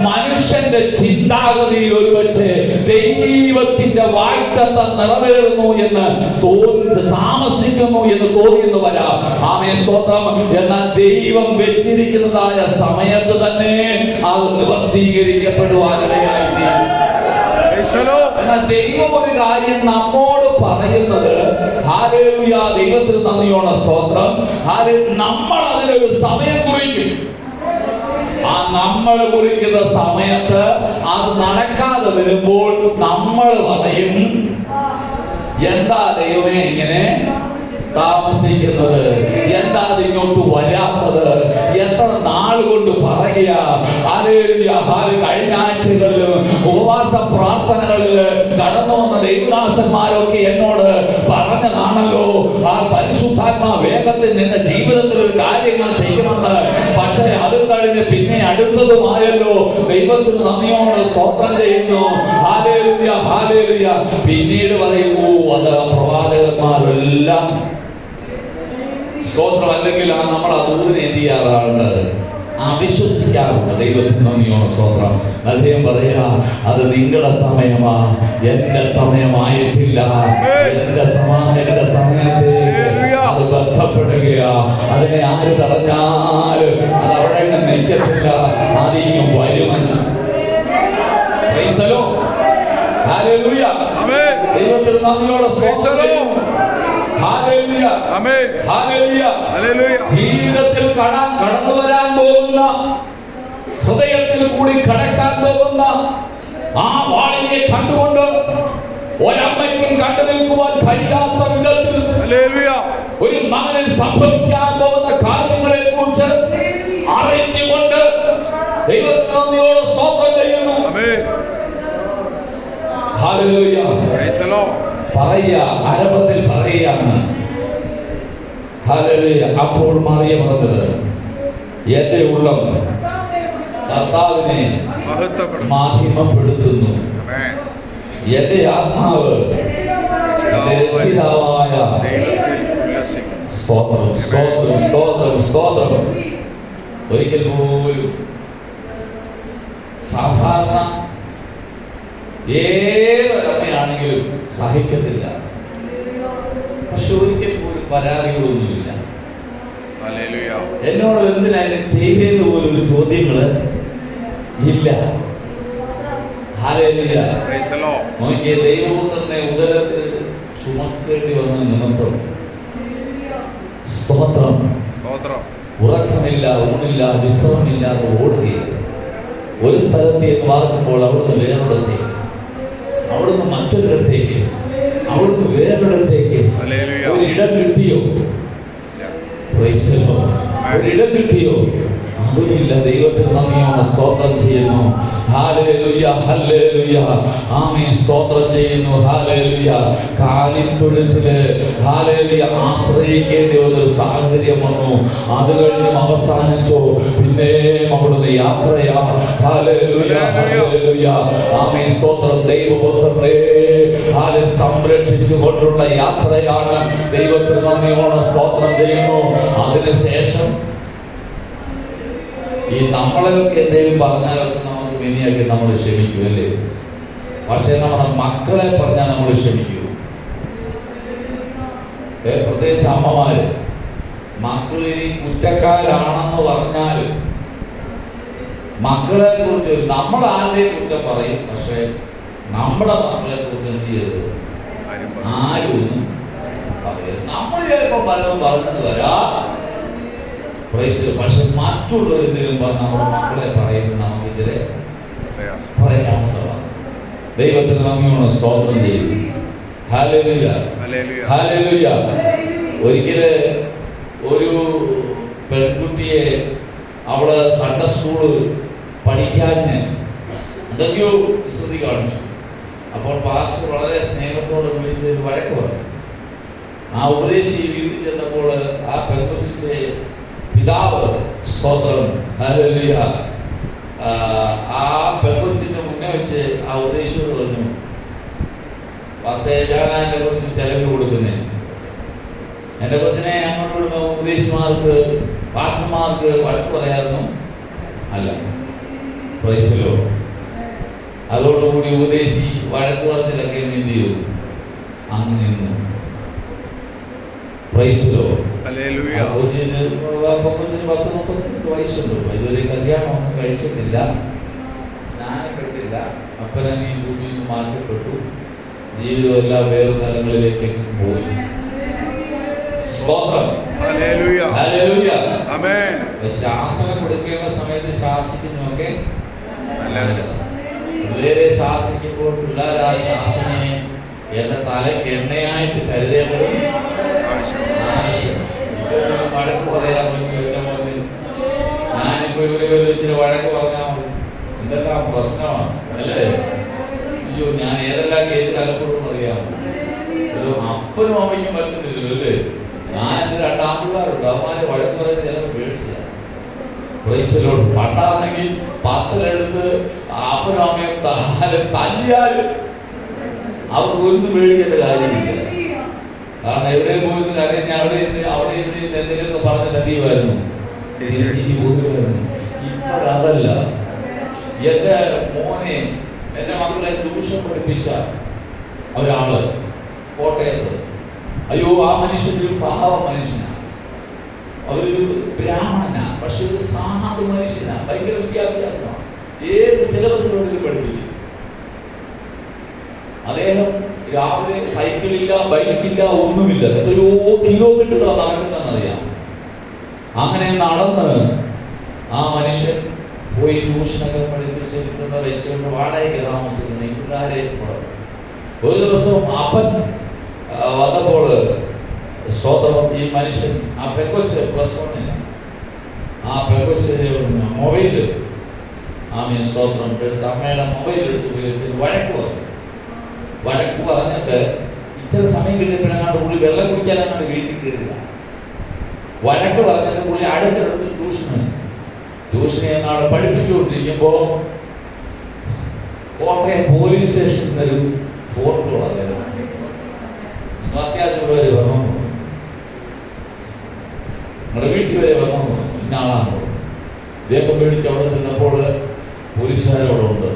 മനുഷ്യന്റെ ചിന്താഗതിയിൽ ഒരുപക്ഷെ ദൈവത്തിന്റെ വാഗ്ദത്തം നിറവേറുന്നു എന്ന് താമസിക്കുന്നു എന്ന് തോന്നിയെന്ന് വരാം. ആമേൻ, സ്തോത്രം. എന്നാൽ ദൈവം വെച്ചിരിക്കുന്നതായ സമയത്ത് തന്നെ അത് നിവർത്തീകരിക്കപ്പെടുവാനിടയായി. എന്നാൽ ദൈവം ഒരു കാര്യം നമ്മോട് പറയുന്നത്, ഹല്ലേലൂയ, ദൈവത്തിന് നന്ദിയോടെ സ്തോത്രം. നമ്മൾ അതിനൊരു സമയം കുറിക്കും. ആ നമ്മൾ കുറിക്കുന്ന സമയത്ത് അത് നടക്കാതെ വരുമ്പോൾ നമ്മൾ പറയും, എന്താ ദൈവമേ ഇങ്ങനെ താമസിക്കുന്നത്, എന്താ ഇങ്ങോട്ട് വരാത്തത്, എത്ര നാൾ കൊണ്ട് പറയുക. കഴിഞ്ഞ ആഴ്ചകളിലും ഉപവാസ പ്രാർത്ഥനകളിൽ കടന്നു വന്ന ദൈവദാസന്മാരൊക്കെ എന്നോട് പറഞ്ഞതാണല്ലോ, ആ പരിശുദ്ധാത്മാ വേഗത്തിൽ നിന്റെ ജീവിതത്തിൽ ഒരു കാര്യങ്ങൾ ചെയ്യുമെന്ന്. പക്ഷേ അത് കഴിഞ്ഞ് പിന്നെ അടുത്തതുമായല്ലോ. ദൈവത്തിന് നന്ദിയോടെ സ്തോത്രം ചെയ്യുന്നു. Hallelujah, hallelujah. പിന്നീട് പറയുമോ, അത് പ്രവാചകന്മാരെല്ലാം സ്തോത്രം. അല്ലെങ്കിൽ നമ്മൾ ആ ദൂതിനെ എന്ത് ചെയ്യാറുണ്ട്? അവിശ്വസിക്കാറുണ്ട്. ദൈവത്തിന് നന്ദിയോടെ സ്തോത്രം. അദ്ദേഹം പറയാ, അത് നിങ്ങളുടെ സമയമാ, എന്റെ സമയമായിട്ടില്ല. എന്റെ സമയത്തേക്ക് അത് ബന്ധപ്പെടുകയാ. അതിനെ ആര് തടഞ്ഞാലും അത് അവിടെ നിൽക്കത്തില്ല, അതിങ്ങും വരുമെന്ന്. ഹല്ലേലൂയ, ദൈവത്തിന് നന്ദിയോടെ സ്തോത്രം. ജീവിതത്തിൽ കടന്നു വരാൻ പോകുന്ന, ഹൃദയത്തിൽ കൂടി കടക്കാൻ പോകുന്ന ആ വാളിനെ കണ്ടുകൊണ്ട് ഒരമ്മയ്ക്കും കണ്ടു നിൽക്കുവാൻ കഴിയാത്ത വിധത്തിൽ ഒരു മകനിൽ സംഭവിക്കാൻ പോകുന്ന കാര്യങ്ങളെ കുറിച്ച് അറിഞ്ഞുകൊണ്ട് ദൈവത്തിന് നന്ദിയോടെ സ്തോത്രം ചെയ്യുന്നു. ഹല്ലേലൂയ. പറയുക, ആരംഭത്തിൽ പറയുകയാണ്. ഹല്ലേലൂയ. അപ്പോൾ മറിയ പറഞ്ഞത്, എന്റെ ഉള്ളം കർത്താവിനെ മഹിമപ്പെടുത്തുന്നു, എന്റെ ആത്മാവ് രക്ഷിതാവായ സ്തോത്രം, സ്തോത്രം, സ്തോത്രം, സ്തോത്രം. ഒരിക്കൽ പോലും സാധാരണ ഏതൊരമ്മയാണെങ്കിലും സഹിക്കത്തില്ല. പക്ഷെ ഒരിക്കൽ പോലും പരാതികളൊന്നുമില്ല. എന്നോട് എന്തിനായാലും ചെയ്തത് പോലും ചോദ്യങ്ങള് ഇല്ല. ഹല്ലേലൂയ. നോക്കിയേ, ദൈവപുത്രനെ ഉദരത്തിൽ ചുമക്കേണ്ടി വന്ന നിമിത്തം സ്തോത്രം, ഉറക്കമില്ല, ഊണില്ല, വിശ്രമമില്ലാതെ ഓടുകയാണ്. ഒരു സ്ഥലത്തേക്ക് വാർക്കുമ്പോൾ അവിടുന്ന് വേറൊരിടത്തേക്ക്, അവിടുന്ന് മറ്റൊരിടത്തേക്ക്, അവിടുന്ന് വേറൊരിടത്തേക്ക്. ഒരിടം കിട്ടിയോ? ഒരിടം കിട്ടിയോ? ആ അതുമില്ല. ദൈവത്തിന് നന്ദിയോടെ സ്തോത്രം ചെയ്യുന്നു. ഹല്ലേലൂയ, ഹല്ലേലൂയ, ആമേൻ. സ്തോത്രം ചെയ്യുന്നു. ഹല്ലേലൂയ. കാലിൻ തൊഴുത്തില് ഹല്ലേലൂയ ആശ്രയിക്കേണ്ടി വന്നൊരു സാഹചര്യം വന്നു. അത് കഴിഞ്ഞും അവസാനിച്ചോ, പിന്നെ അവിടുന്ന് യാത്രയാ. ഹല്ലേലൂയ, ഹല്ലേലൂയ, ആമേൻ. സ്തോത്രം. ദൈവപുത്രനെ സംരക്ഷിച്ചു കൊണ്ടുള്ള യാത്രയാണ്. ദൈവത്തിന് നന്ദിയോടെ സ്തോത്രം ചെയ്യുന്നു. അതിനുശേഷം ഈ നമ്മളെയൊക്കെ എന്തെങ്കിലും പറഞ്ഞാലൊക്കെ നമുക്ക് വിനിയാക്കി നമ്മൾ ക്ഷമിക്കും അല്ലേ? പക്ഷെ നമ്മുടെ മക്കളെ പറഞ്ഞാൽ നമ്മൾ ക്ഷമിക്കൂ. പ്രത്യേകിച്ച് അമ്മമാര് മക്കളിനി കുറ്റക്കാരാണെന്ന് പറഞ്ഞാൽ മക്കളെ കുറിച്ച് നമ്മൾ ആരുടെയും കുറ്റം പറയും. പക്ഷെ നമ്മുടെ മക്കളെ കുറിച്ച് എന്ത് ചെയ്യരുത്, ആരും ഒന്നും പറയരുത്. നമ്മൾ ചിലപ്പോൾ പലതും പറഞ്ഞെന്ന് വരാം. പക്ഷെ മറ്റുള്ളവരെന്തെങ്കിലും പറഞ്ഞ് നമ്മുടെ മക്കളെ പറയുന്നത് നമുക്ക് ഇച്ചിരി പ്രയാസമാണ്. ദൈവത്തിന് നന്ദിയോടെ സ്തോത്രം ചെയ്യുന്നു. Hallelujah, hallelujah. ഒരിക്കല് ഒരു പെൺകുട്ടിയെ അവള് സൺഡേ സ്കൂള് പഠിക്കാൻ എന്തൊക്കെയോ വിസ്തൃതി കാണിച്ചു. അപ്പോൾ പാസ്റ്റർ വളരെ സ്നേഹത്തോടെ വിളിച്ച് വഴക്ക് പറഞ്ഞു. ആ ഉപദേശി വീട്ടിൽ ചെന്നപ്പോൾ ആ പെൺകുട്ടിയുടെ പിതാവ്, സ്തോത്രം, ഹല്ലേലൂയ, ആ പെൺകുട്ടിന്റെ മുന്നേ വെച്ച് ആ ഉപദേശിയോട് പറഞ്ഞു, പാസ്റ്റേ, ഞാൻ എൻ്റെ കൊച്ചിന് ചെലവ് കൊടുക്കുന്നേ. എൻ്റെ കൊച്ചിനെ അങ്ങോട്ട് വിടുന്ന ഉപദേശിമാർക്ക്, പാസ്റ്റർമാർക്ക് വഴക്ക് പറയായിരുന്നു അല്ല. Price the Lord. അതോടുകൂടി ഉപദേശി വഴക്ക് പറഞ്ഞതിലൊക്കെ എന്ത് ചെയ്തു, അങ്ങ് നിന്നു. Price the Lord. കൊച്ചിന് 10-32 വയസ്സുണ്ട്. ഇതുവരെ കല്യാണമൊന്നും കഴിച്ചിട്ടില്ല, സ്നാനപ്പെട്ടില്ല. അപ്പനീ ഭൂമിയിൽ നിന്ന് മാറ്റപ്പെട്ടു. ജീവിതം എല്ലാം വേറെ തലങ്ങളിലേക്ക് പോയി. സ്തോത്രം, ഹല്ലേലൂയ, ഹല്ലേലൂയ, ആമേൻ. ശാസനം കൊടുക്കേണ്ട സമയത്ത് ശാസിക്കുന്നൊക്കെ നല്ലതാണ്. വേറെ ശാസിക്കുമ്പോൾ പിള്ളേർ ആ ശാസനയെ എന്റെ തലയ്ക്ക് എണ്ണയായിട്ട് കരുതേണ്ടതും ആവശ്യം. വഴക്ക് പറയാൻ പറ്റും. എന്റെ മുന്നിൽ ഞാനിപ്പോ ഇവരെ വെച്ചിട്ട് വഴക്ക് പറഞ്ഞാൽ മതി, എന്തെല്ലാം പ്രശ്നമാണ് അല്ലേ? അയ്യോ, ഞാൻ ഏതെല്ലാം കേസിൽ അലപ്പെടുമെന്ന് അറിയാമോ? അപ്പനും അമ്മയ്ക്കും പറ്റുന്നില്ലല്ലോ അല്ലേ? ഞാൻ എൻ്റെ 2 ആൺപിള്ളേരുണ്ട്. അവന്മാരെ വഴക്ക് പറയുന്നത് ചിലപ്പോൾ പേടിച്ച. Price the Lord. പണ്ടാണെങ്കിൽ 10 അപ്പനും അമ്മയും തല്ലിയാലും അവർക്ക് ഒന്നും പേടിക്കേണ്ട കാര്യമില്ല. കാരണം എവിടെ പോയിരുന്നു കാര്യം അവിടെ ഇവിടെ എന്തെങ്കിലും പറഞ്ഞ നദിയുമായിരുന്നു, തിരിച്ചിരി പോകുമായിരുന്നു. ഇപ്പോഴതല്ല. എൻ്റെ മോനെ, എൻ്റെ മക്കളെ ട്യൂഷൻ പഠിപ്പിച്ച ഒരാള് കോട്ടയത്ത്, അയ്യോ, ആ മനുഷ്യനൊരു പാവ മനുഷ്യനാണ്. അവരൊരു ബ്രാഹ്മണനാ, പക്ഷെ ഒരു സാധു മനുഷ്യനാ. ഭയങ്കര വിദ്യാഭ്യാസമാണ്. ഏത് സിലബസിലോട്ട് പഠിപ്പിക്കും. അദ്ദേഹം രാവിലെ സൈക്കിളില്ല, ബൈക്കില്ല, ഒന്നുമില്ല. എത്രയോ കിലോമീറ്ററുകളാണ് നടക്കുന്നതെന്നറിയാം. അങ്ങനെ നടന്ന് ആ മനുഷ്യൻ പോയി ട്യൂഷനൊക്കെ പഠിപ്പിച്ച് കിട്ടുന്ന പൈസ വാടകയ്ക്ക് താമസിക്കുന്ന ഈ പിള്ളേരെ. ഒരു ദിവസം അപ്പൻ വന്നപ്പോൾ സ്തോത്രം, ഈ മനുഷ്യൻ ആ പെങ്കൊച്ച് +1 ആ പെങ്കൊച്ച് മൊബൈല് ആമേ സ്തോത്രം എടുത്ത് അമ്മയുടെ മൊബൈൽ എടുത്ത് ഉപയോഗിച്ച് വഴക്ക് പറഞ്ഞിട്ട് ഇച്ചിരി സമയം കിട്ടിയപ്പോഴാണ്ട് പുള്ളി വെള്ളം കുടിക്കാനങ്ങാണ്ട് വീട്ടിൽ കയറില്ല. വഴക്ക് പറഞ്ഞിട്ട് പുള്ളി അടുത്തടുത്ത് ട്യൂഷനെ അങ്ങാട് പഠിപ്പിച്ചുകൊണ്ടിരിക്കുമ്പോൾ കോട്ടയം പോലീസ് സ്റ്റേഷനിൽ നിന്നൊരു ഫോട്ടോ വന്നു. നിങ്ങൾ അത്യാവശ്യമുള്ളവർ വന്നു, നിങ്ങളുടെ വീട്ടിൽ വരെ വന്നു, ഇന്ന ആളാണ്. ഇദ്ദേഹം പേടിച്ച് അവിടെ ചെന്നപ്പോൾ പോലീസുകാരവിടെ ഉണ്ട്.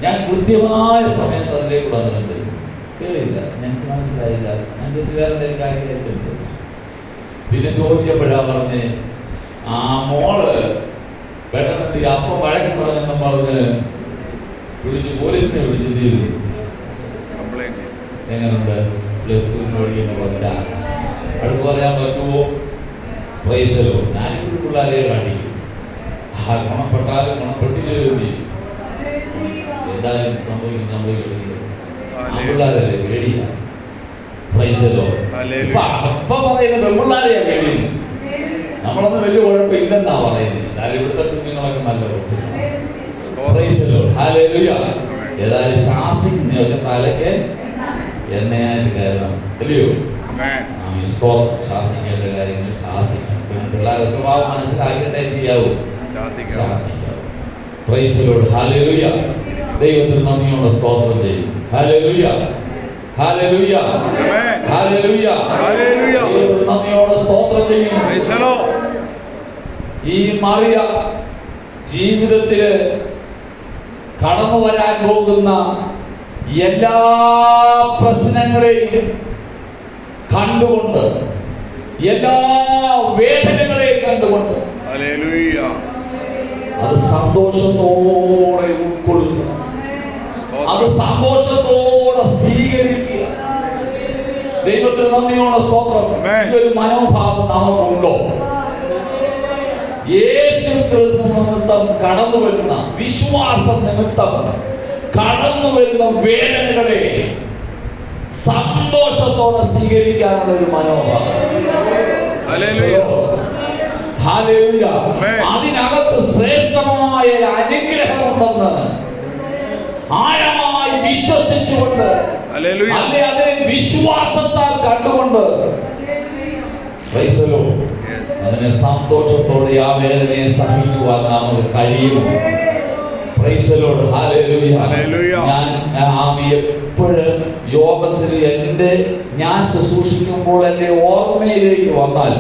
ഞാൻ കൃത്യമായ സമയത്ത് അതിലേക്ക് വന്നു ചെയ്തു. കേറില്ല, ഞങ്ങൾക്ക് മനസ്സിലായില്ല. ഞാൻ വേറെ കാര്യമായിട്ടുണ്ട്. പിന്നെ ചോദിച്ചപ്പോഴാ പറഞ്ഞ്, ആ മോള് പെട്ടെന്ന് അപ്പം വഴക്ക് പറഞ്ഞെന്ന് പറഞ്ഞ് വിളിച്ച് പോലീസിനെ വിളിച്ച് എന്ത് ചെയ്തു, എങ്ങനെയുണ്ട് +2 പഠിക്കുന്ന കൊച്ച, അടുത്ത് പറയാൻ പറ്റുമോ? പ്രൈസലോ. ഞാനിപ്പോൾ പിള്ളേരെ കാണിക്കും. ആ ഗുണപ്പെട്ടാലും ഗുണപ്പെട്ടില്ലേ എന്തായാലും സംഭവിക്കും. പിള്ളേരല്ലേ പേടിയ. പ്രൈസലോ. ഇപ്പൊ അപ്പ പറയുന്ന പെൺപിള്ളേരെയാ പേടിയുന്നു. നമ്മളൊന്നും വലിയ കുഴപ്പമില്ലെന്നാ പറയുന്നത്. എന്നാലും ഇവിടുത്തെ കുഞ്ഞുങ്ങളൊക്കെ നല്ല കൊച്ചുങ്ങളാണ്. ഹല്ലേലൂയ. ഏതായാലും ശാസിക്കുന്നതൊക്കെ തലയ്ക്ക് എണ്ണയായിട്ട് കയറണം, അല്ലയോ? ശാസിക്കേണ്ട കാര്യങ്ങൾ ശാസിക്കണം. പിന്നെ പിള്ളേരുടെ സ്വഭാവം മനസ്സിലാക്കിയിട്ടേ ചെയ്യാവൂ, ശാസിക്കാവൂ. Praise the Lord. ഹല്ലേലൂയ. ദൈവത്തിന് നന്ദിയോടെ സ്തോത്രം ചെയ്യും. ഹല്ലേലൂയ, ഹല്ലേലൂയ, ഹല്ലേലൂയ, ഹല്ലേലൂയ. ദൈവത്തിന് നന്ദിയോടെ സ്തോത്രം ചെയ്യും. ഈ മറിയ ജീവിതത്തില് കടന്നു വരാൻ പോകുന്ന എല്ലാ പ്രശ്നങ്ങളെയും കണ്ടുകൊണ്ട്, എല്ലാ വേദനകളെയും കണ്ടുകൊണ്ട് അത് സന്തോഷത്തോടെ ഉൾക്കൊള്ളുക, അത് സന്തോഷത്തോടെ സ്വീകരിക്കുക. ദൈവത്തിന് നന്ദിയോടെ സ്തോത്രം. ഈ ഒരു മനോഭാവം നമുക്കുണ്ടോ? യേശു ക്രിസ്തു നിമിത്തം കടന്നു വരുന്ന, വിശ്വാസ നിമിത്തം കടന്നു വരുന്ന വേദനകളെ സന്തോഷത്തോടെ സ്വീകരിക്കാനുള്ള ഒരു മനോഭാവം. ഹല്ലേലൂയ. അതിനകത്ത് ശ്രേഷ്ഠമായ ഒരു അനുഗ്രഹമുണ്ടെന്ന് ആഴമായി വിശ്വസിച്ചുകൊണ്ട്, അല്ലെ അതിനെ വിശ്വാസത്താൽ കണ്ടുകൊണ്ട് അതിനെ സന്തോഷത്തോടെ ആ വേദനയെ സഹിക്കുവാൻ നമുക്ക് കഴിയും. ഞാൻ എപ്പോഴും യോഗത്തിൽ ഞാൻ ശുശ്രൂഷിക്കുമ്പോൾ എൻ്റെ ഓർമ്മയിലേക്ക് വന്നാൽ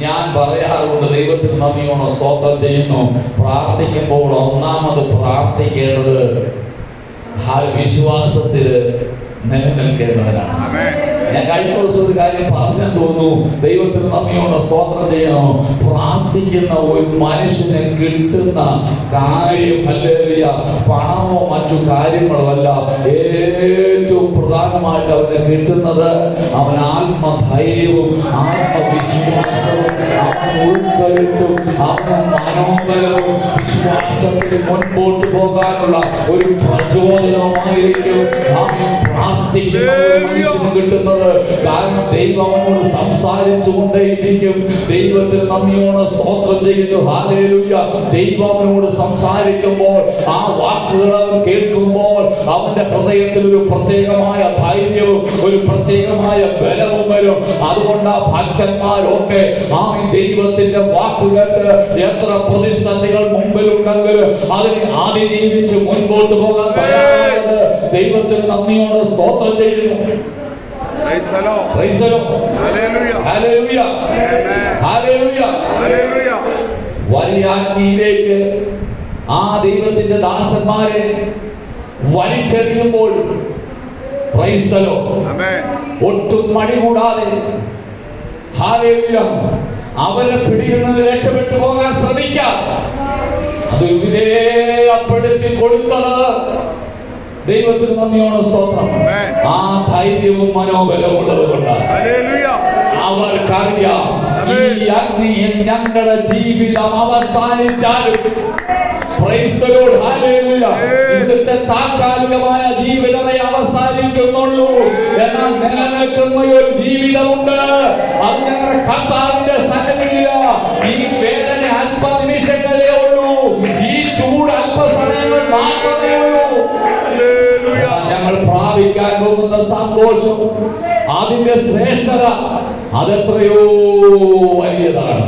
ഞാൻ പറയാറുണ്ട്, ദൈവത്തിന് നന്ദിയോടെ സ്തോത്രം ചെയ്യുന്നു. പ്രാർത്ഥിക്കുമ്പോൾ ഒന്നാമത് പ്രാർത്ഥിക്കേണ്ടത് വിശ്വാസത്തിൽ നിലനിൽക്കേണ്ടവരാണ്. ഞാൻ കഴിഞ്ഞ ദിവസം ഒരു കാര്യം പറഞ്ഞെന്ന് തോന്നുന്നു. ദൈവത്തിന് നന്ദിയോടെ സ്തോത്രം ചെയ്യണം. പ്രാർത്ഥിക്കുന്ന ഒരു മനുഷ്യന് കിട്ടുന്ന കാര്യം ഹല്ലേലൂയ പണമോ മറ്റു കാര്യങ്ങളോ അല്ല. ഏറ്റവും പ്രധാനമായിട്ട് അവന് കിട്ടുന്നത് അവൻ ആത്മധൈര്യവും ആത്മവിശ്വാസവും അവൻ ഉൾക്കരുത്തും അവൻ മനോബലവും വിശ്വാസത്തിൽ മുൻപോട്ട് പോകാനുള്ള ഒരു പ്രചോദനവുമായിരിക്കും അവൻ പ്രാർത്ഥിക്കുന്ന മനുഷ്യന് കിട്ടുന്നത്. കാരണം ദൈവം അവനോട് സംസാരിച്ചു കൊണ്ടേയിരിക്കും. ദൈവത്തിന് നന്ദിയോടെ സ്തോത്രം ചെയ്യുന്നു. ഹല്ലേലൂയ. ദൈവം അവനോട് സംസാരിക്കുമ്പോൾ ആ വാക്കുകൾ അവൻ കേൾക്കുമ്പോൾ അവന്റെ ഹൃദയത്തിൽ ഒരു പ്രത്യേകമായ ധൈര്യവും ഒരു പ്രത്യേകമായ ബലവും വരും. അതുകൊണ്ട് ആ ഭക്തന്മാരൊക്കെ ആ ദൈവത്തിന്റെ വാക്ക് കേട്ട് എത്ര പ്രതിസന്ധികൾ മുമ്പിലുണ്ടെങ്കിൽ അതിനെ അതിജീവിച്ച് മുൻപോട്ട് പോകാൻ തയ്യാറായത് ദൈവത്തിന് നന്ദിയോടെ സ്തോത്രം ചെയ്യുന്നു. Praise the Lord. Praise the Lord. Hallelujah. Hallelujah. Amen. Hallelujah. Hallelujah. വലിയ അഗ്നിയിലേക്ക് ആ ദൈവത്തിന്റെ ദാസന്മാരെ വലിച്ചെറിയുമ്പോൾ പ്രൈസ് ദി ലോർഡ്. ആമേൻ. ഒട്ടും മടി കൂടാതെ ഹല്ലേലൂയ അവരെ പിടിയിൽ നിന്ന് രക്ഷപ്പെട്ടു പോകാൻ ശ്രമിക്കാം. അത് വിധേയപ്പെടുത്തി കൊടുത്തത് ദൈവത്തിന് നന്ദിയോടെ സ്തോത്രം. ആ ധൈര്യവും മനോബലവും ഉള്ളത് കൊണ്ടാണ് അവർക്കറിയാം ഈ അഗ്നിയിൽ ഞങ്ങളുടെ ജീവിതം അവസാനിച്ചാലും ഇവിടുത്തെ താൽക്കാലികമായ ജീവിതമേ അവസാനിക്കുന്നുള്ളൂ. എന്നാൽ നിലനിൽക്കുന്ന ഒരു ജീവിതമുണ്ട്. അത് ഞങ്ങളുടെ കർത്താവിന്റെ സന്നിധിയില. ഈ വേദന അല്പനിമിഷങ്ങളേ ഉള്ളൂ. ഈ ചൂട് അല്പസമയങ്ങൾ മാത്രമേ ഉള്ളൂ. ഞങ്ങൾ പ്രാപിക്കാൻ പോകുന്ന സന്തോഷം, അതിന്റെ ശ്രേഷ്ഠത അതെത്രയോ വലിയതാണ്.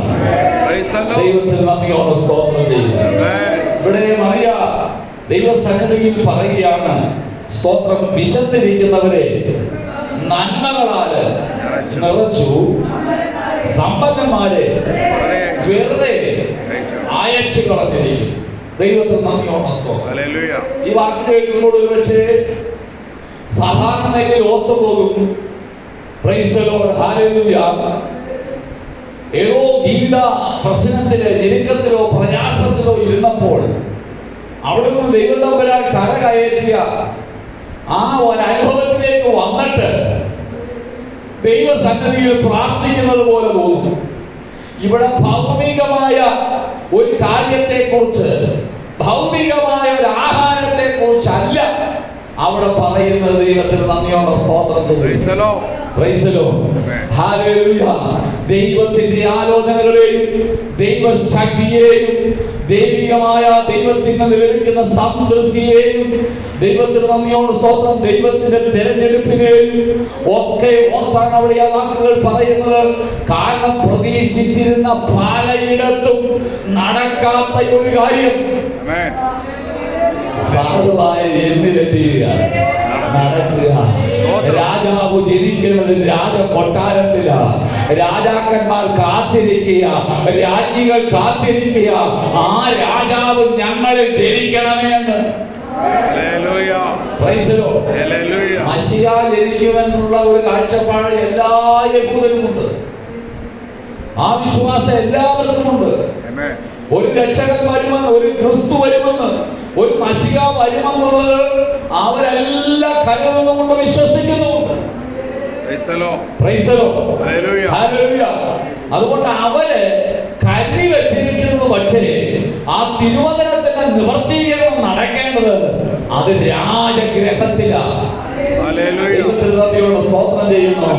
ദൈവത്തിന് നന്ദിയോടെ സ്തോത്രം ചെയ്യുക. ഇവിടെ മറിയ ദൈവസന്നിധിയിൽ പറയുകയാണ്, സ്തോത്രം, വിശന്നിരിക്കുന്നവരെ നന്മകളാല് നിറച്ചു, സമ്പന്നന്മാരെ വെറുതെ അയച്ചു കളഞ്ഞിരിക്കും. ദൈവത്തിന് നന്ദിയോടെ സ്തോത്രം. ഈ വാക്ക് കേൾക്കുമ്പോൾ ഒരുപക്ഷെ സാധാരണ നിലയിൽ ഓർത്തുപോകും. Praise the Lord. ഹല്ലേലൂയ. ഏതോ ജീവിത പ്രശ്നത്തിലോ ഞെരുക്കത്തിലോ പ്രയാസത്തിലോ ഇരുന്നപ്പോൾ അവിടുന്ന് ദൈവത്തമ്പരാൻ കരകയറ്റിയ ആ ഒരു അനുഭവത്തിലേക്ക് വന്നിട്ട് ദൈവസന്നിധിയിൽ പ്രാർത്ഥിക്കുന്നത് പോലെ തോന്നുന്നു. ഇവിടെ ഭൗമികമായ ഒരു കാര്യത്തെക്കുറിച്ച്, ഭൗതികമായ ഒരു ആഹാരത്തെ കുറിച്ചല്ല അവിടെ പറയുന്നത്. ദൈവത്തിന് നന്ദിയോടെ സ്തോത്രം ചെയ്യുന്നു. Praise the Lord. Hallelujah. ദൈവത്തിന്റെ ആലോചനകളെയും ദൈവശക്തിയെയും ദൈവികമായ ദൈവത്തിൽ നിന്ന് ലഭിക്കുന്ന സംതൃപ്തിയെയും ദൈവത്തിന് നന്ദിയോട് സ്തോത്രം, ദൈവത്തിന്റെ തെരഞ്ഞെടുപ്പിനെയും ഒക്കെ ഓർത്താണ് അവിടെ ആ വാക്കുകൾ പറയുന്നത്. കാരണം പ്രതീക്ഷിച്ചിരുന്ന പലയിടത്തും നടക്കാത്ത ഒരു കാര്യം സാധുവായ എന്നിലെത്തിയ നടക്കുക. രാജാവ് ജനിക്കുന്നത് രാജകൊട്ടാരത്തില. രാജാക്കന്മാർ കാത്തിരിക്കുക, രാജ്ഞികൾ കാത്തിരിക്കുക, ആ രാജാവ് ഞങ്ങളിൽ ജനിക്കണമേ എന്ന്. മശിഹ ജനിക്കുമെന്നുള്ള ഒരു കാഴ്ചപ്പാട് എല്ലാ യഹൂദനുമുണ്ട്. ആ വിശ്വാസം എല്ലാവർക്കുമുണ്ട്. ഒരു രക്ഷകൻ വരുമെന്ന്, ഒരു ക്രിസ്തു വരുമെന്ന്, ഒരു മശിഹ വരുമെന്നുള്ളത് അവരെല്ലാം കരുതുന്നുമുണ്ട്, വിശ്വസിക്കുന്നുമുണ്ട്. അതുകൊണ്ട് അവര് കരുതി വെച്ചിരിക്കുന്നത്, പക്ഷേ ആ തിരുവചനത്തിന്റെ നിവർത്തീകരണം നടക്കേണ്ടത് അത് രാജഗ്രഹത്തിലാണ്. സ്തോത്രം ചെയ്യുന്നു.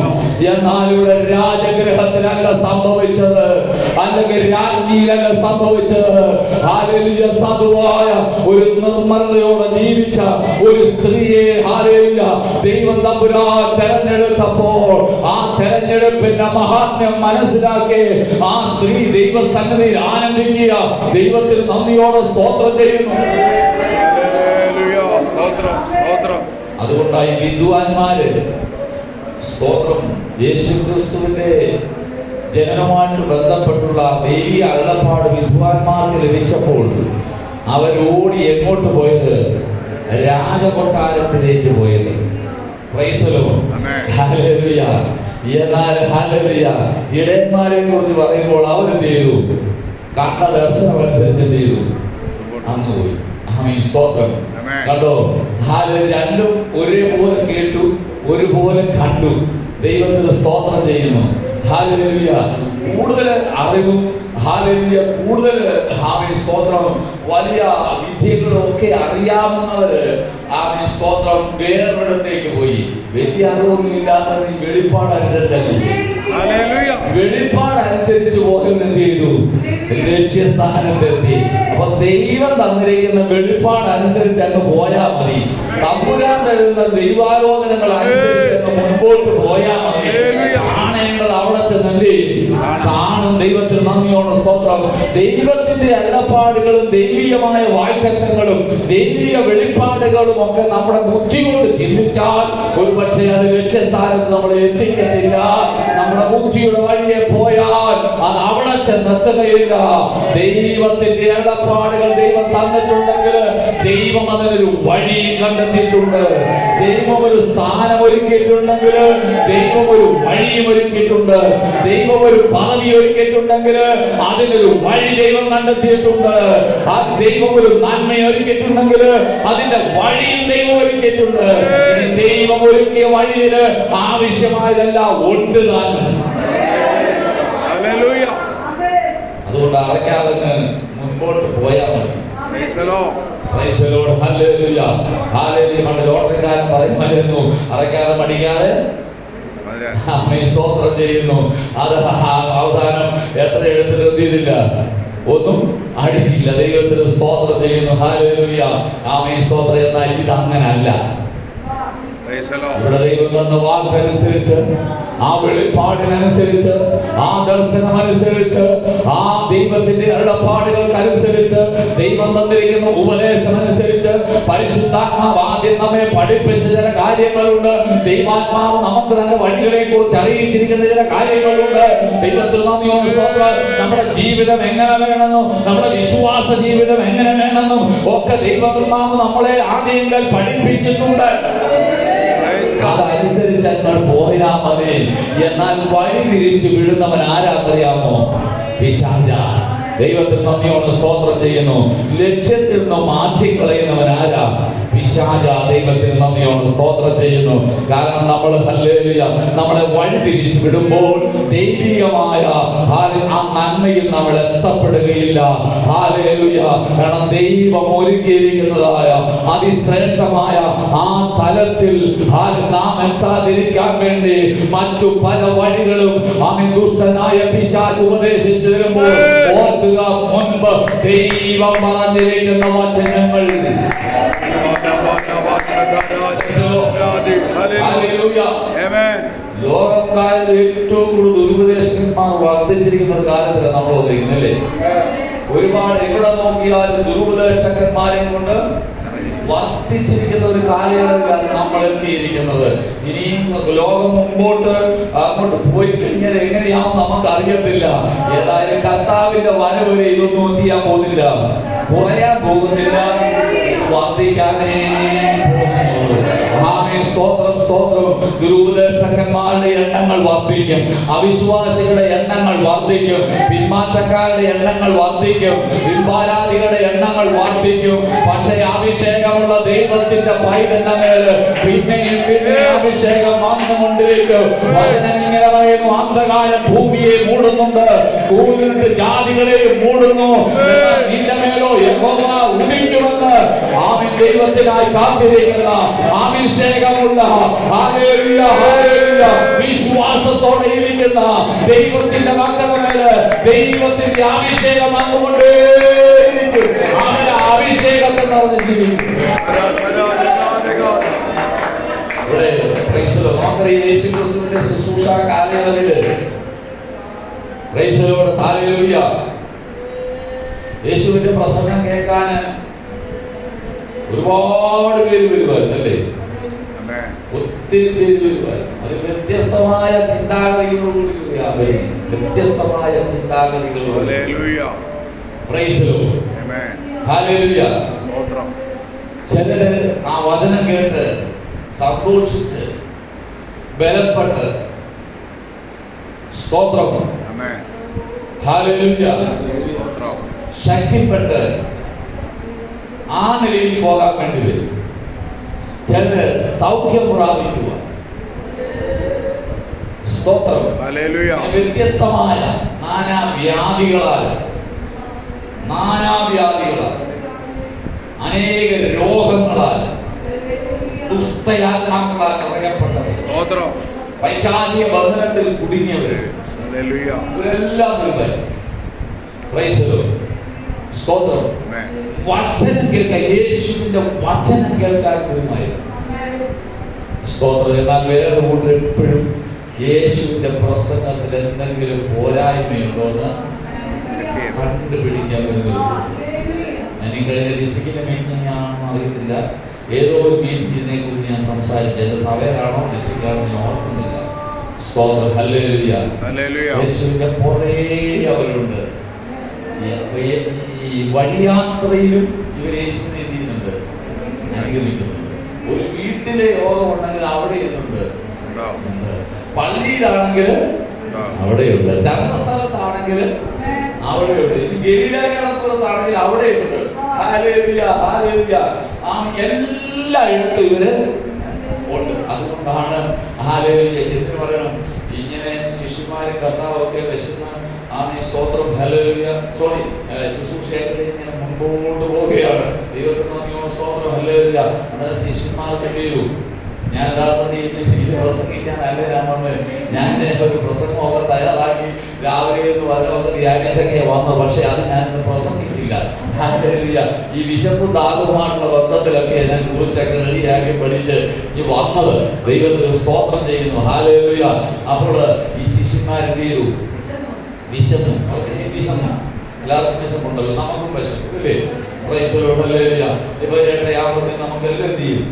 എന്നാൽ ഇവിടെ രാജഗ്രഹത്തിലല്ല സംഭവിച്ചത്, അല്ലെങ്കിൽ രാജ്ഞിയിലല്ല സംഭവിച്ചത്. ഹല്ലേലൂയ. സാധുവായ ഒരു നിർമ്മലതയോടെ ജീവിച്ച ഒരു സ്ത്രീയെ ഹല്ലേലൂയ ദൈവം തമ്പുരാൻ തെരഞ്ഞെടുത്തപ്പോൾ ആ തെരഞ്ഞെടുപ്പിന്റെ മഹാത്മ്യം മനസ്സിലാക്കി ആ സ്ത്രീ ദൈവസന്നിധിയിൽ ആനന്ദിക്കുക, ദൈവത്തിൽ നന്ദിയോടെ സ്തോത്രം ചെയ്യുന്നു. അതുകൊണ്ടായി വിദ്വാൻമാര് സ്തോത്രം യേശുക്രിസ്തുവിന്റെ ജനനവുമായിട്ട് ബന്ധപ്പെട്ടുള്ള ദൈവീയ അരുളപ്പാട് വിദ്വാൻമാർക്ക് ലഭിച്ചപ്പോൾ അവരോടി എങ്ങോട്ട് പോയത്? രാജകൊട്ടാരത്തിലേക്ക് പോയത്. Price the Lord. ഹല്ലേലൂയ. എന്നാൽ ഹല്ലേലൂയ ഇടയന്മാരെ കുറിച്ച് പറയുമ്പോൾ അവരെന്ത് ചെയ്തു? കണ്ട ദർശനം അനുസരിച്ച് എന്ത് ചെയ്തു? അങ്ങ് പോയി. ആമേൻ. സ്തോത്രം. കണ്ടോ? രണ്ടും ഒരേപോലെ കേട്ടു, ഒരുപോലെ കണ്ടു. ദൈവത്തിന് സ്തോത്രം ചെയ്യുന്നു. ഹല്ലേലൂയ. കൂടുതൽ അറിവും ഹല്ലേലൂയ കൂടുതൽ സ്തോത്രം വലിയ വിദ്യകളും ഒക്കെ അറിയാവുന്നവര് സ്തോത്രം വേറൊരിടത്തേക്ക് പോയി. വലിയ അറിവൊന്നും ഇല്ലാത്തവർ ഈ വെളിപ്പാടനുസരിച്ചല്ലേ, വെളിപ്പാടനുസരിച്ച് പോകാൻ എന്ത് ചെയ്തു? ലക്ഷ്യസ്ഥാനത്തെത്തി. അപ്പൊ ദൈവം തന്നിരിക്കുന്ന വെളിപ്പാടനുസരിച്ച് അങ്ങ് പോയാൽ മതി. തമ്പുരാൻ തരുന്ന ദൈവാലോചനകൾ അനുസരിച്ച് മുൻപോട്ട് പോയാൽ മതി. കാണേണ്ടത് അവിടെ ചെന്ന് എന്ത് ചെയ്യും? കാണും. ദൈവത്തിൽ നന്ദിയോടെ സ്തോത്രം. ദൈവത്തിന്റെ അരുളപ്പാടുകളും ദൈവികമായ വാഗ്ദത്തങ്ങളും ദൈവിക വെളിപ്പാടുകളും ഒക്കെ നമ്മുടെ ബുദ്ധി കൊണ്ട് ചിന്തിച്ചാൽ ഒരു പക്ഷേ അത് ലക്ഷ്യസ്ഥാനത്ത് നമ്മളെ എത്തിക്കത്തില്ല. നമ്മുടെ ബുദ്ധിയുടെ വഴിയെ പോയാൽ അത് അവിടെ ചെന്നെത്തുകയില്ല. ദൈവത്തിന്റെ അരുളപ്പാടുകൾ ദൈവം തന്നിട്ടുണ്ടെങ്കിൽ ദൈവം അതിനൊരു വഴി കണ്ടെത്തിയിട്ടുണ്ട്. ദൈവം ഒരു സ്ഥാനം ഒരുക്കിയിട്ടുണ്ടെങ്കിൽ ദൈവം ഒരു വഴിയും ഒരുക്കിയിട്ടുണ്ട്. ദൈവം ഒരു പദവി ഒരുക്കിയിട്ടുണ്ടെങ്കിൽ അതിനൊരു വഴി ദൈവം കണ്ടെത്തിയിട്ടുണ്ട്. ആ ദൈവം ഒരു നന്മ ഒരുക്കിയിട്ടുണ്ടെങ്കിൽ അതിന്റെ വഴിയും ദൈവം ഒരുക്കിയിട്ടുണ്ട്. ദൈവം ഒരുക്കിയ വഴിയിൽ ആവശ്യമായതെല്ലാം ഉണ്ട് താനും. അതുകൊണ്ട് അറയ്ക്കാതെ മുൻപോട്ട് പോയാൽ മതി. പണ്ട് ലോട്ടറിക്കാരൻ പറയുമായിരുന്നു, അറയ്ക്കാതെ മടിക്കാതെ സ്തോത്രം ചെയ്യുന്നു. അത് അവസാനം എത്ര എടുത്തിട്ട് എന്തില്ല, ഒന്നും അടിച്ചില്ല. ദൈവത്തിന് സ്തോത്രം ചെയ്യുന്നു. ഹല്ലേലൂയ. ആമേൻ. സ്തോത്രം. എന്നാൽ ഇത് അങ്ങനല്ല. ഇവിടെ ദൈവം തന്ന വാക്കനുസരിച്ച്, ആ വെളിപ്പാടിനനുസരിച്ച്, ആ ദർശനമനുസരിച്ച്, ആ ദൈവത്തിന്റെ അരുളപ്പാടുകൾക്കനുസരിച്ച്, ദൈവം തന്നിരിക്കുന്ന ഉപദേശമനുസരിച്ച് പരിശുദ്ധാത്മാവ് ആദ്യം നമ്മെ പഠിപ്പിച്ച ചില കാര്യങ്ങളുണ്ട്. ദൈവാത്മാവ് നമുക്ക് തന്നെ വഴികളെ കുറിച്ച് അറിയിച്ചിരിക്കുന്ന ചില കാര്യങ്ങളുണ്ട്. ദൈവത്തിൽ നന്ദിയോട് സ്തോത്രം. നമ്മുടെ ജീവിതം എങ്ങനെ വേണമെന്നും നമ്മുടെ വിശ്വാസ ജീവിതം എങ്ങനെ വേണമെന്നും ഒക്കെ ദൈവാത്മാവ് നമ്മളെ ആദ്യം പഠിപ്പിച്ചിട്ടുണ്ട്. അതനുസരിച്ച് നമ്മൾ പോയാ മതി. എന്നാൽ വഴി തിരിച്ചു വിടുന്നവൻ ആരാന്നറിയാമോ? പിശാച. ദൈവത്തിൽ നന്ദിയോടെ സ്തോത്രം ചെയ്യുന്നു. ലക്ഷ്യത്തിൽ നിന്ന് മാറ്റിക്കളയുന്നവൻ ആരാ? പിശാച. പിശാച ദൈവത്തിന് നന്ദിയോട് സ്തോത്രം ചെയ്യുന്നു. കാരണം നമ്മൾ ഹല്ലേലൂയ നമ്മളെ വഴിതിരിച്ചു വിടുമ്പോൾ ദൈവികമായ ആ നന്മയിൽ നമ്മൾ എത്തപ്പെടുകയില്ല. ഹല്ലേലൂയ. കാരണം ദൈവം ഒരുക്കിയിരിക്കുന്നതായ അതിശ്രേഷ്ഠമായ ആ തലത്തിൽ നാം എത്താതിരിക്കാൻ വേണ്ടി മറ്റു പല വഴികളും ദുഷ്ടനായ പിശാച് ഉപദേശിച്ചു വരുമ്പോൾ ഓർക്കുക, മുൻപ് ദൈവം പറഞ്ഞിരിക്കുന്ന വചനങ്ങൾ. ലോകക്കാരിൽ ഏറ്റവും കൂടുതൽ ദുരുപദേശകന്മാർ വർദ്ധിച്ചിരിക്കുന്ന ഒരു കാലത്തിലാണ് നമ്മൾ ഒന്നിരിക്കുന്നല്ലേ. ഒരുപാട് എവിടെ നോക്കിയാലും ദുരുപദേഷ്ടക്കന്മാരെയും കൊണ്ട് വർദ്ധിച്ചിരിക്കുന്ന ഒരു കാലയളവിലാണ് നമ്മൾ എത്തിയിരിക്കുന്നത്. ഇനിയും ലോകം അങ്ങോട്ട് പോയി കഴിഞ്ഞാൽ എങ്ങനെയാവും നമുക്ക് അറിയത്തില്ല. ഏതായാലും കർത്താവിന്റെ വരവ് വരെ ഇതൊന്നും എന്ത് ചെയ്യാൻ പോകുന്നില്ല, കുറയാൻ പോകുന്നില്ല, വർദ്ധിക്കാനേ സ്തോത്രം സ്തോത്രം. ദുരുപദേഷ്ടകന്മാരുടെ എണ്ണങ്ങൾ വർദ്ധിക്കും, അവിശ്വാസികളുടെ എണ്ണങ്ങൾ വർദ്ധിക്കും, പിന്മാറ്റക്കാരുടെ എണ്ണങ്ങൾ വർദ്ധിക്കും, പിൻപാരാധികളുടെ എണ്ണങ്ങൾ വർദ്ധിക്കും. പക്ഷേ അഭിഷേകമുള്ള ദൈവത്തിന്റെ പൈതന്റെ മേല് പിന്നെയും പിന്നെയും അഭിഷേകം വന്നുകൊണ്ടിരിക്കും. വചനം ഇങ്ങനെ പറയുന്നു, അന്ധകാരം ഭൂമിയെ മൂടുന്നുണ്ട്, കൂരിട്ട് ജാതികളെയും മൂടുന്നു, നിന്റെ മേലോ യഹോവ ഉദിക്കുമെന്ന് ആമേൻ ദൈവത്തിനായി കാത്തിരിക്കുന്ന അഭിഷേകമുള്ള ഹല്ലേലൂയ ഹല്ലേലൂയ വിശ്വാസത്തോടെ ഇരിക്കുന്ന ദൈവത്തിന്റെ മക്കളുടെ മേല് ദൈവത്തിന്റെ അഭിഷേകം വന്നുകൊണ്ടേയിരിക്കും. അവന്റെ അഭിഷേകത്തെ നമുക്കറിയാം യേശുക്രിസ്തുവിന്റെ ശുശ്രൂഷ കാലയളവില് ഹല്ലേലൂയ യേശുവിന്റെ പ്രസംഗം കേൾക്കാൻ ഒരുപാട് പേര് വരുമായിരുന്നു അല്ലേ, ഒത്തിരി പേര് വരുമായിരുന്നു. അത് വ്യത്യസ്തമായ ചിന്താഗതികളോടുകൂടി വ്യത്യസ്തമായ ചിന്താഗതികളോട് ചിലര് ആ വചനം കേട്ട് സന്തോഷിച്ച് ബലപ്പെട്ട് സ്തോത്രം ഹല്ലേലൂയ ശക്തിപ്പെട്ട് ആ നിലയിൽ പോകാൻ വേണ്ടി വരും. ചിലര് സൗഖ്യം പ്രാപിക്കുക സ്തോത്രം വ്യത്യസ്തമായ നാനാവ്യാധികളാൽ അനേക രോഗങ്ങളാൽ ദുഷ്ടയാത്മാക്കളാൽ നിറയപ്പെട്ടവർ, പൈശാചിക ബന്ധനത്തിൽ കുടുങ്ങിയവർ ഇവരെല്ലാം സ്തോത്രം വചനം കേൾക്കാൻ, യേശുവിന്റെ വചനം കേൾക്കാൻ വരുമായിരുന്നു സ്തോത്രം. എന്നാൽ വേറെ കൂട്ടർ എപ്പോഴും യേശുവിന്റെ പ്രസംഗത്തിൽ എന്തെങ്കിലും പോരായ്മയുണ്ടോ എന്ന് കണ്ടുപിടിക്കാൻ വരുന്നത്. ഞാൻ ഈ കഴിഞ്ഞ ഡിസ്ട്രിക്റ്റിന്റെ മീറ്റിംഗ് ആണെന്ന് അറിയത്തില്ല, ഏതോ ഒരു മീറ്റിങ്ങിനെ കുറിച്ച് ഞാൻ സംസാരിച്ചത് സഭയിലാണോ ഡിസ്ട്രിക്റ്റിലാണോ ഞാൻ ഓർക്കുന്നില്ല. സ്തോത്രം ഹല്ലേലൂയ. യേശുവിന്റെ കുറേ അവരുണ്ട്. ഈ വഴിയാത്രയിലും ഇവർ യേശുവിനെ എന്ത് ചെയ്യുന്നുണ്ട്, അനുഗമിക്കുന്നുണ്ട്. ഒരു വീട്ടിലെ യോഗം ഉണ്ടെങ്കിൽ അവിടെ എന്നുണ്ട്, പള്ളിയിലാണെങ്കിൽ അവിടെയുണ്ട്, ചന്തസ്ഥലത്താണെങ്കിൽ അവിടെയുണ്ട്, ഇത് ഗലീലാക്കടപ്പുറത്താണെങ്കിൽ അവിടെയുണ്ട്. Hallelujah hallelujah. എല്ലായിടത്തും ഇവര് ഉണ്ട്. അതുകൊണ്ടാണ് ഹല്ലേലൂയ എന്ന് പറയണം. ഇങ്ങനെ ശിശുമാരെ കർത്താവൊക്കെ വിശന്ന് സ്തോത്രം ഹല്ലേലൂയ ശുശ്രൂഷയായിട്ട് ഇങ്ങനെ മുൻപോട്ട് പോവുകയാണ്. ദൈവത്തിന് സ്തോത്രം ഹല്ലേലൂയ. അന്നേരം ശിശുമാർക്ക് ചെയ്തു. ഞാൻ യഥാർത്ഥത്തിൽ ഇത് പ്രസംഗിക്കാനല്ല ഞാൻ ഒരു പ്രസംഗമൊക്കെ തയ്യാറാക്കി രാവിലെ വല്ലതൊക്കെ ധ്യാനിച്ചൊക്കെ വന്നു. പക്ഷെ അത് ഞാൻ പ്രസംഗിക്കില്ല. ഹല്ലേലൂയ. ഈ വിശപ്പ് ദാഹവുമായിട്ടുള്ള ബന്ധത്തിലൊക്കെ എന്നെ കുറിച്ചൊക്കെ റെഡിയാക്കി പഠിച്ച് ഈ വന്നത് ദൈവത്തിന് സ്തോത്രം ചെയ്യുന്നു. ഹല്ലേലൂയ. അപ്പോൾ ഈ ശിശുമാരെന്ത് ചെയ്തു, വിശന്നു. അവർക്ക് വിശന്നു, എല്ലാവർക്കും വിശപ്പുണ്ടല്ലോ, നമുക്കും വിശക്കും ഇല്ലേ. ഹല്ലേലൂയ. ഇപ്പൊ ഏട്ടയാകുമ്പോൾ നമുക്ക് എല്ലാം എന്ത് ചെയ്യും,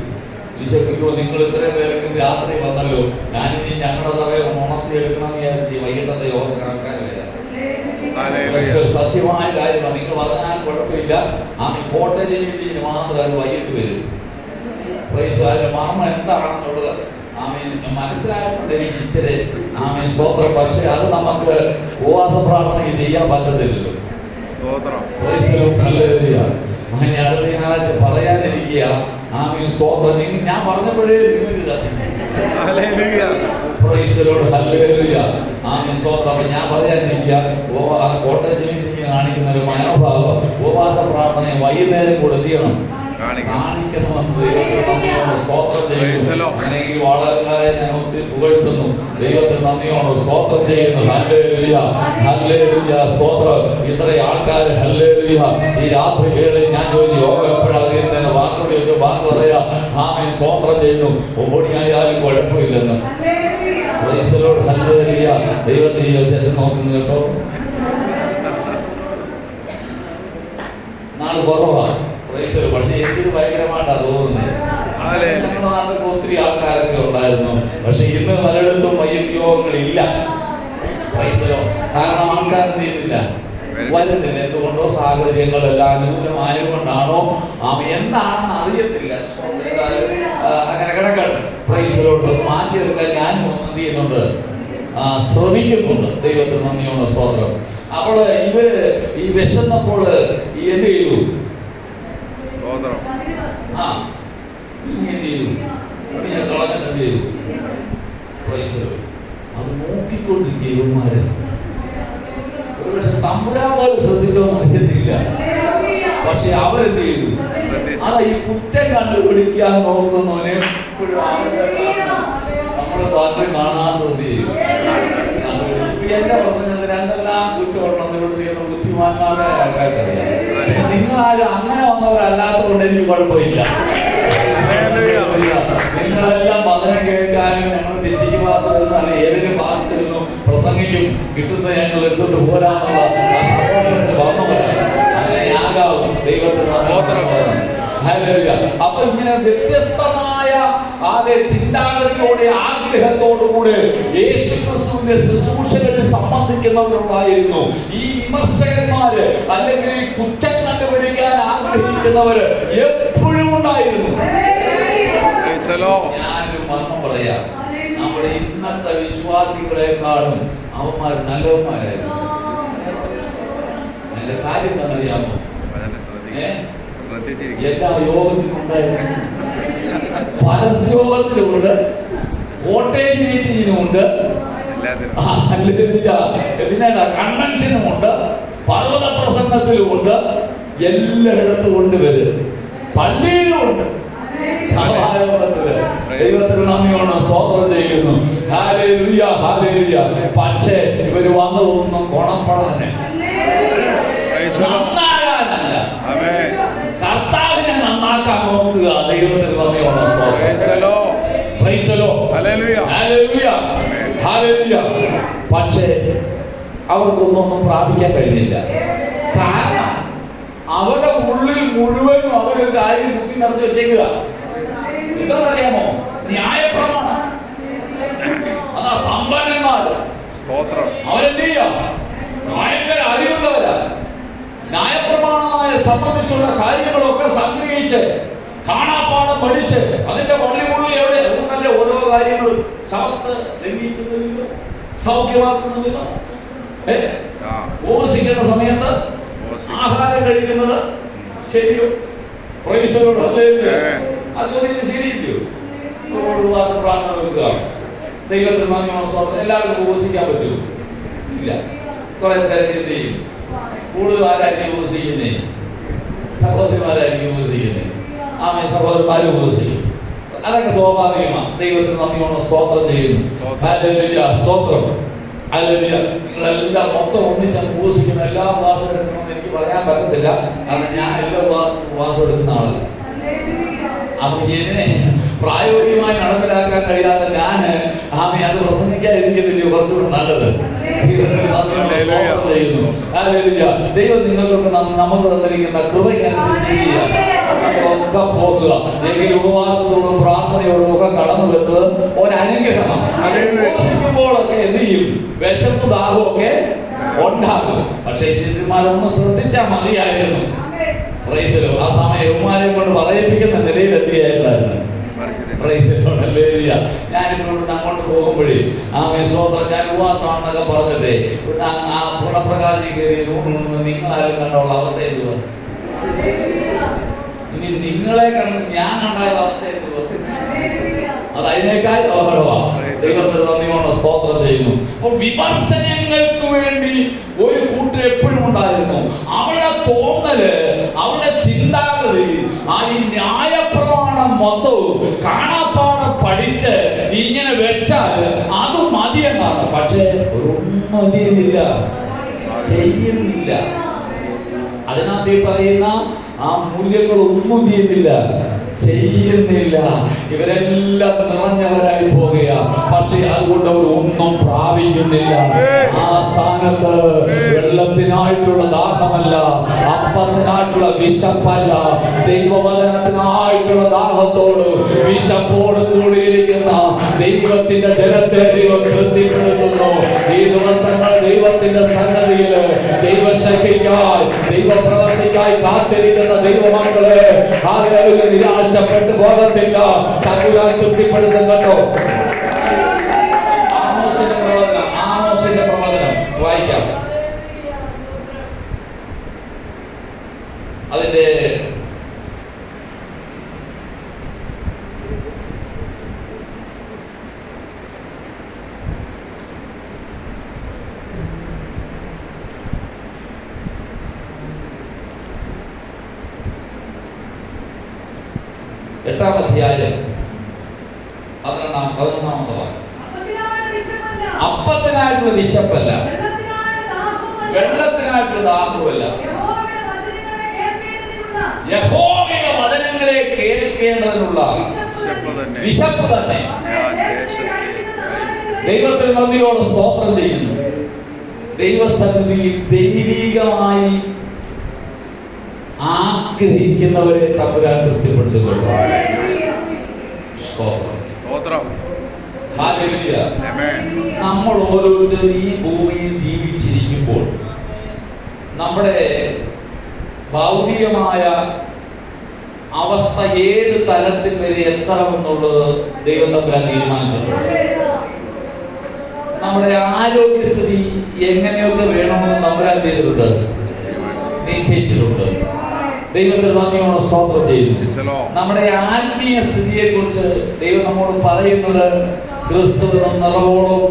വിശപ്പിക്കുമോ. നിങ്ങൾ ഇത്രയും പേർക്ക് രാത്രി വന്നല്ലോ, ഞാനിനി ഞങ്ങളുടെ സഭയെ ഉണർത്തി എടുക്കണം വിചാരിച്ച് വൈകിട്ടത്തെ യോഗം ആൾക്കാർ വരാം. സത്യമായ കാര്യമാണ്. നിങ്ങൾ പറഞ്ഞാൽ കുഴപ്പമില്ല. കോട്ടേജ് മീറ്റിങ്ങിന് മാത്രം അത് വൈകിട്ട് വരും. മർമ്മം എന്താണെന്നുള്ളത് മനസ്സിലായിട്ടുണ്ട് എനിക്ക് ഇച്ചിരി സ്തോത്രം. പക്ഷെ അത് നമുക്ക് ഉപവാസ പ്രാർത്ഥനയ്ക്ക് ചെയ്യാൻ പറ്റത്തില്ലല്ലോ. അങ്ങനെ അടുത്ത ഞായറാഴ്ച പറയാനിരിക്കും. ഇരിക്കുക. ആമേൻ, സ്തോത്രം. ഞാൻ പറഞ്ഞപ്പോഴേ നിങ്ങൾക്ക് ഹല്ലേലൂയ. Praise the Lord. ഹല്ലേലൂയ. ആമേൻ, സ്തോത്രം. അപ്പോൾ ഞാൻ പറയാനിരിക്കുക, കോട്ടയത്ത് മീറ്റിംഗ് കാണിക്കുന്ന ഒരു മനോഭാവം ഉപവാസ പ്രാർത്ഥനയെ വൈകുന്നേരം കൂടെ എന്ത് ചെയ്യണം, കാണിക്കണമെന്ന് ദൈവത്തിന് സ്തോത്രം ചെയ്യുന്നു. അല്ലെങ്കിൽ വളരെ ഞാൻ ഒത്തിരി പുകഴ്ത്തുന്നു, ദൈവത്തിന് നന്ദിയോട് സ്തോത്രം ചെയ്യുന്നു. ഹല്ലേലൂയ, ഹല്ലേലൂയ, സ്തോത്രം. ഇത്ര ആൾക്കാർ ഹല്ലേലൂയ ഈ രാത്രി വേളയിൽ ഞാൻ ചോദിച്ചു യോഗ എപ്പോഴാണ് തീരുന്നതെന്ന് വാക്കോട് ചോദിച്ചു, വാക്ക് പറയാ ആമേൻ, സ്തോത്രം ചെയ്യുന്നു. ഓടിയായാലും കുഴപ്പമില്ലെന്ന്. Praise the Lord. ഹല്ലേലൂയ. ദൈവത്തെ ചെന്ന് നോക്കുന്നു കേട്ടോ. നാളെ കുറവാണ്. പക്ഷെ എനിക്കിത് ഭയങ്കരമായിട്ടാണ് തോന്നുന്നത്. ഞങ്ങളുടെ നാട്ടിലൊക്കെ ഒത്തിരി ആൾക്കാരൊക്കെ ഉണ്ടായിരുന്നു. പക്ഷെ ഇന്ന് പലയിടത്തും വൈകിട്ട് യോഗങ്ങളില്ല. കാരണം ആൾക്കാർ ചെയ്യുന്നില്ല, വരുന്നില്ല. എന്തുകൊണ്ടോ സാഹചര്യങ്ങളെല്ലാം അനുകൂലമായതുകൊണ്ടാണോ എന്താണെന്ന് അറിയത്തില്ല. അങ്ങനെ കിടക്കണം. പ്രൈസിലോട്ട് മാറ്റിയെടുക്കാൻ ഞാനും എന്ത് ചെയ്യുന്നുണ്ട്, ശ്രമിക്കുന്നുണ്ട്. ദൈവത്തിന് നന്ദിയുള്ള സ്തോത്രം. അപ്പോൾ ഇവര് ഈ വിശന്നപ്പോൾ എന്ത് ചെയ്തു? അത് നോക്കിക്കൊണ്ടിരിക്കുന്നവന്മാര് ഒരുപക്ഷെ തമ്പുരാൻ പോലെ ശ്രദ്ധിച്ചോന്ന് അറിയത്തില്ല. പക്ഷെ അവരെന്ത് ചെയ്തു? അതാ ഈ കുറ്റം കണ്ടുപിടിക്കാൻ നോക്കുന്നവനെ എപ്പോഴും നമ്മള് പാർട്ടി കാണാതെ എന്ത് ചെയ്യും? എന്റെ പ്രശ്നത്തിന് എന്തെല്ലാം കുറ്റമുണ്ടെന്ന് ഇവിടെ ചെയ്യുന്ന ബുദ്ധിമാന്മാരുടെ ആൾക്കാർക്കറിയാം. നിങ്ങളാരും അങ്ങനെ വന്നവരല്ലാത്തത് കൊണ്ട് എനിക്ക് കുഴപ്പമില്ല. നിങ്ങളെല്ലാം വചനം കേൾക്കാനും ഞങ്ങൾ ഡിസ്ട്രിക്ട് പാസ്റ്ററിൽ അല്ലെങ്കിൽ ഏതെങ്കിലും പാസ്റ്ററിൽ പ്രസംഗിക്കും, കിട്ടുന്നത് ഞങ്ങൾ എടുത്തോണ്ട് പോരാന്നുള്ള ആ സന്തോഷത്തിൽ വന്നവരാണ്. അങ്ങനെ ആകാവും. ദൈവത്തിന് അപ്പൊ ഇങ്ങനെ വ്യത്യസ്തമായ ചിന്താഗതിയോടെ ആഗ്രഹത്തോടുകൂടെ യേശുക്രിസ്തുവിന്റെ ശുശ്രൂഷകളിൽ സംബന്ധിക്കുന്നവരുണ്ടായിരുന്നു. ഈ വിമർശകന്മാര് അല്ലെങ്കിൽ കുറ്റം കണ്ടുപിടിക്കാൻ ആഗ്രഹിക്കുന്നവര് എപ്പോഴും ഉണ്ടായിരുന്നു. ഞാനൊരു മർമ്മം പറയാം, നമ്മുടെ ഇന്നത്തെ വിശ്വാസികളെക്കാളും അവന്മാർ നല്ലവന്മാരായിരുന്നു. അതിന്റെ കാര്യം എന്താണെന്നറിയാമോ? എല്ലാ യോഗത്തിനും ഉണ്ടായിരുന്നു. പരസ്യോഗത്തിനുമുണ്ട്, കോട്ടേജ് മീറ്റിങ്ങിനുമുണ്ട്, പിന്നെ കൺവെൻഷനുമുണ്ട്, പർവ്വത പ്രസംഗത്തിലുമുണ്ട്, എല്ലായിടത്തും കൊണ്ടുവരും. പള്ളിയിലുമുണ്ട്. ദൈവത്തിന് നന്ദിയോടെ സ്തോത്രം ചെയ്യുന്നു. Hallelujah, hallelujah. പക്ഷേ ഇവര് വന്നതൊന്നും ഗുണപ്പെടാന് നന്നാകാനല്ല, കർത്താവിനെ നന്നാക്കാൻ നോക്കുക. ദൈവത്തിന് നന്ദിയോടെ പക്ഷേ അവർക്കൊന്നും പ്രാപിക്കാൻ കഴിഞ്ഞില്ല. കാരണം അവരുടെ ഉള്ളിൽ മുഴുവനും അവരൊരു കാര്യം കുത്തി നിറച്ച് വെച്ചേക്കുക. എന്താണെന്നറിയാമോ? ന്യായപ്രമാണം. അതാ സമ്പന്നന്മാര്. അവരെന്ത് ചെയ്യാ? ഭയങ്കര അറിവുള്ളവരാ. ന്യായപ്രമാണമായ സംബന്ധിച്ചുള്ള കാര്യങ്ങളൊക്കെ സംഗ്രഹിച്ച് കാണാപ്പാടം പഠിച്ച് അതിന്റെ പള്ളിമുള്ളി എവിടെ അതുകൊണ്ടല്ല ഓരോ കാര്യങ്ങളും ശബത്ത് ലംഘിക്കുന്ന വിധം, സൗഖ്യമാക്കുന്ന വിധം, ഉപവസിക്കേണ്ട സമയത്ത് ആഹാരം കഴിക്കുന്നത് ശരിയോ? പ്രൈസലോട് ആ ചോദ്യം ശരിയില്ലയോ? ഉപവാസ പ്രാർത്ഥന വെക്കുക. ദൈവത്തിൽ നന്ദി. എല്ലാവർക്കും ഉപവസിക്കാൻ പറ്റുമോ? ഇല്ല. കുറെ പേരൊക്കെ എന്ത് ചെയ്യും? കൂടുതൽ ആരായിരിക്കും ഉപവസിക്കുന്നേ? സഹോദരിമാരായിരിക്കും ഉപവസിക്കുന്നേ. ആമേ, സഹോദരന്മാരും ഉപവസിക്കും. അതൊക്കെ സ്വാഭാവികമാണ്. ദൈവത്തിന് നന്ദിയോടെ സ്തോത്രം ചെയ്യുന്നു. ഹല്ലേലൂയ, സ്തോത്രം. ഹല്ലേലൂയ. നിങ്ങളെല്ലാം മൊത്തം ഒന്നിച്ചാണ് ഉപവസിക്കുന്ന. എല്ലാ ഉപവാസം എടുക്കണമെന്ന് എനിക്ക് പറയാൻ പറ്റത്തില്ല. കാരണം ഞാൻ എല്ലാ ഉപവാസം എടുക്കുന്ന ആളല്ല. അപ്പൊ ഇതിനെ പ്രായോഗികമായി നടപ്പിലാക്കാൻ കഴിയാതെ ഞാൻ അത് പ്രസംഗിക്കാതിരിക്കുന്നില്ല. കുറച്ചുകൂടെ നല്ലത്. ദൈവം നിങ്ങൾക്കൊക്കെ നമുക്ക് തന്നിരിക്കുന്ന കൃപയ്ക്കനുസരിച്ച് ഒക്കെ പോകുക. എങ്കിലും ഉപവാസത്തോടും പ്രാർത്ഥനയോടും ഒക്കെ കടന്നു വരുന്നത് ഒരനുഗ്രഹമാണ്. ഉപവസിക്കുമ്പോഴൊക്കെ എന്ത് ചെയ്യും? വിശപ്പ് ദാഹമൊക്കെ ഉണ്ടാകും. പക്ഷേ ശിഷ്യന്മാരൊന്ന് ശ്രദ്ധിച്ചാൽ മതിയായിരുന്നു. ആ സമയം ഉമ്മാരെ കൊണ്ട് പറയിപ്പിക്കുന്ന നിലയിലെത്തിയായിരുന്നു. ഞാനിവിടെ അങ്ങോട്ട് പോകുമ്പോഴേ സ്തോത്രം, ഞാൻ ഉപവാസമാണെന്നൊക്കെ പറഞ്ഞിട്ടേ ആ പൂർണ്ണപ്രകാശി കയറി നിങ്ങളാരും കണ്ടുള്ള അവസ്ഥ എന്തുവാ? ഇനി നിങ്ങളെ കണ്ട് ഞാൻ കണ്ടായ അവസ്ഥ അത് അതിനേക്കാൾ അപകടമാണ്. ദൈവത്തിന് നന്ദിയോടെ സ്തോത്രം ചെയ്യുന്നു. അപ്പോൾ വിമർശനങ്ങൾക്ക് വേണ്ടി ഒരു കൂട്ടർ എപ്പോഴും ഉണ്ടായിരുന്നു. അവിടെ തോന്നല്, അവിടെ ചിന്താഗതി, ആ ഈ ന്യായപ്രമാണം മൊത്തവും കാണാപ്പാടം പഠിച്ച് ഇങ്ങനെ വെച്ചാൽ അത് മതിയെന്നാണ്. പക്ഷേ ഒന്നും ചെയ്യുന്നില്ല. അതിനകത്ത് പറയുന്ന ആ മൂല്യങ്ങളൊന്നും ചെയ്യുന്നില്ല. ഇവരെല്ലാം നിറഞ്ഞവരായി പോകുക, പക്ഷെ അതുകൊണ്ട് അവർ ഒന്നും പ്രാപിക്കുന്നില്ല. ആ സ്ഥാനത്ത് വെള്ളത്തിനായിട്ടുള്ള ദാഹമല്ല, അപ്പത്തിനായിട്ടുള്ള വിശപ്പല്ല, ദൈവവചനത്തിനായിട്ടുള്ള ദാഹത്തോട് വിശപ്പോട് കൂടിയിരിക്കുന്ന ദൈവത്തിന്റെ ജനത്തെ ദൈവം തൃപ്തിപ്പെടുത്തുന്നു. ഈ ദിവസങ്ങൾ ദൈവത്തിന്റെ സന്നദ്ധിയിൽ ദൈവശക്തിക്കായി, ദൈവപ്രവൃത്തിക്കായി കാത്തിരിക്കുന്ന ദൈവമക്കളെ ആരെങ്കിലും നിരാശപ്പെട്ടു പോകത്തില്ല. തമ്പുരാൻ തൃപ്തിപ്പെടുത്തും കേട്ടോ. ആമോസിന്റെ പ്രവചനം വായിക്കാം. അതിന്റെ എട്ടാം അധ്യായം 11-ാമത്തെ വാക്യം. അപ്പത്തിനായിട്ടുള്ള വിശപ്പല്ല, വെള്ളത്തിനായിട്ടുള്ള ദാഹവുമല്ല, യഹോവയുടെ വചനങ്ങളെ കേൾക്കേണ്ടതിനുള്ള വിശപ്പ് തന്നെ. ദൈവത്തിന് നന്ദിയോടെ സ്തോത്രം ചെയ്യുന്നു. ദൈവസന്നിധിയിൽ ദൈവികമായി ആഗ്രഹിക്കുന്നവരെ തമ്പുരാൻ തൃപ്തിപ്പെടുത്തിക്കൊള്ളു. നമ്മൾ ഓരോരുത്തരും ഈ ഭൂമിയിൽ ജീവിച്ചിരിക്കുമ്പോൾ നമ്മുടെ ഭൗതികമായ അവസ്ഥ ഏത് തലത്തിൽ വരെ എത്തണമെന്നുള്ളത് ദൈവം തമ്പുരാൻ തീരുമാനിച്ചിട്ടുണ്ട്. നമ്മുടെ ആരോഗ്യസ്ഥിതി എങ്ങനെയൊക്കെ വേണമെന്ന് തമ്പുരാൻ ചെയ്തിട്ടുണ്ട്, നിശ്ചയിച്ചിട്ടുണ്ട്. ദൈവത്തിന് നന്ദിയോടെ സ്തോത്രം ചെയ്യുന്നു. നമ്മുടെ ആത്മീയ സ്ഥിതിയെ കുറിച്ച് ദൈവം നമ്മോട് പറയുന്നത് ക്രിസ്തുവിന് നിറവോളം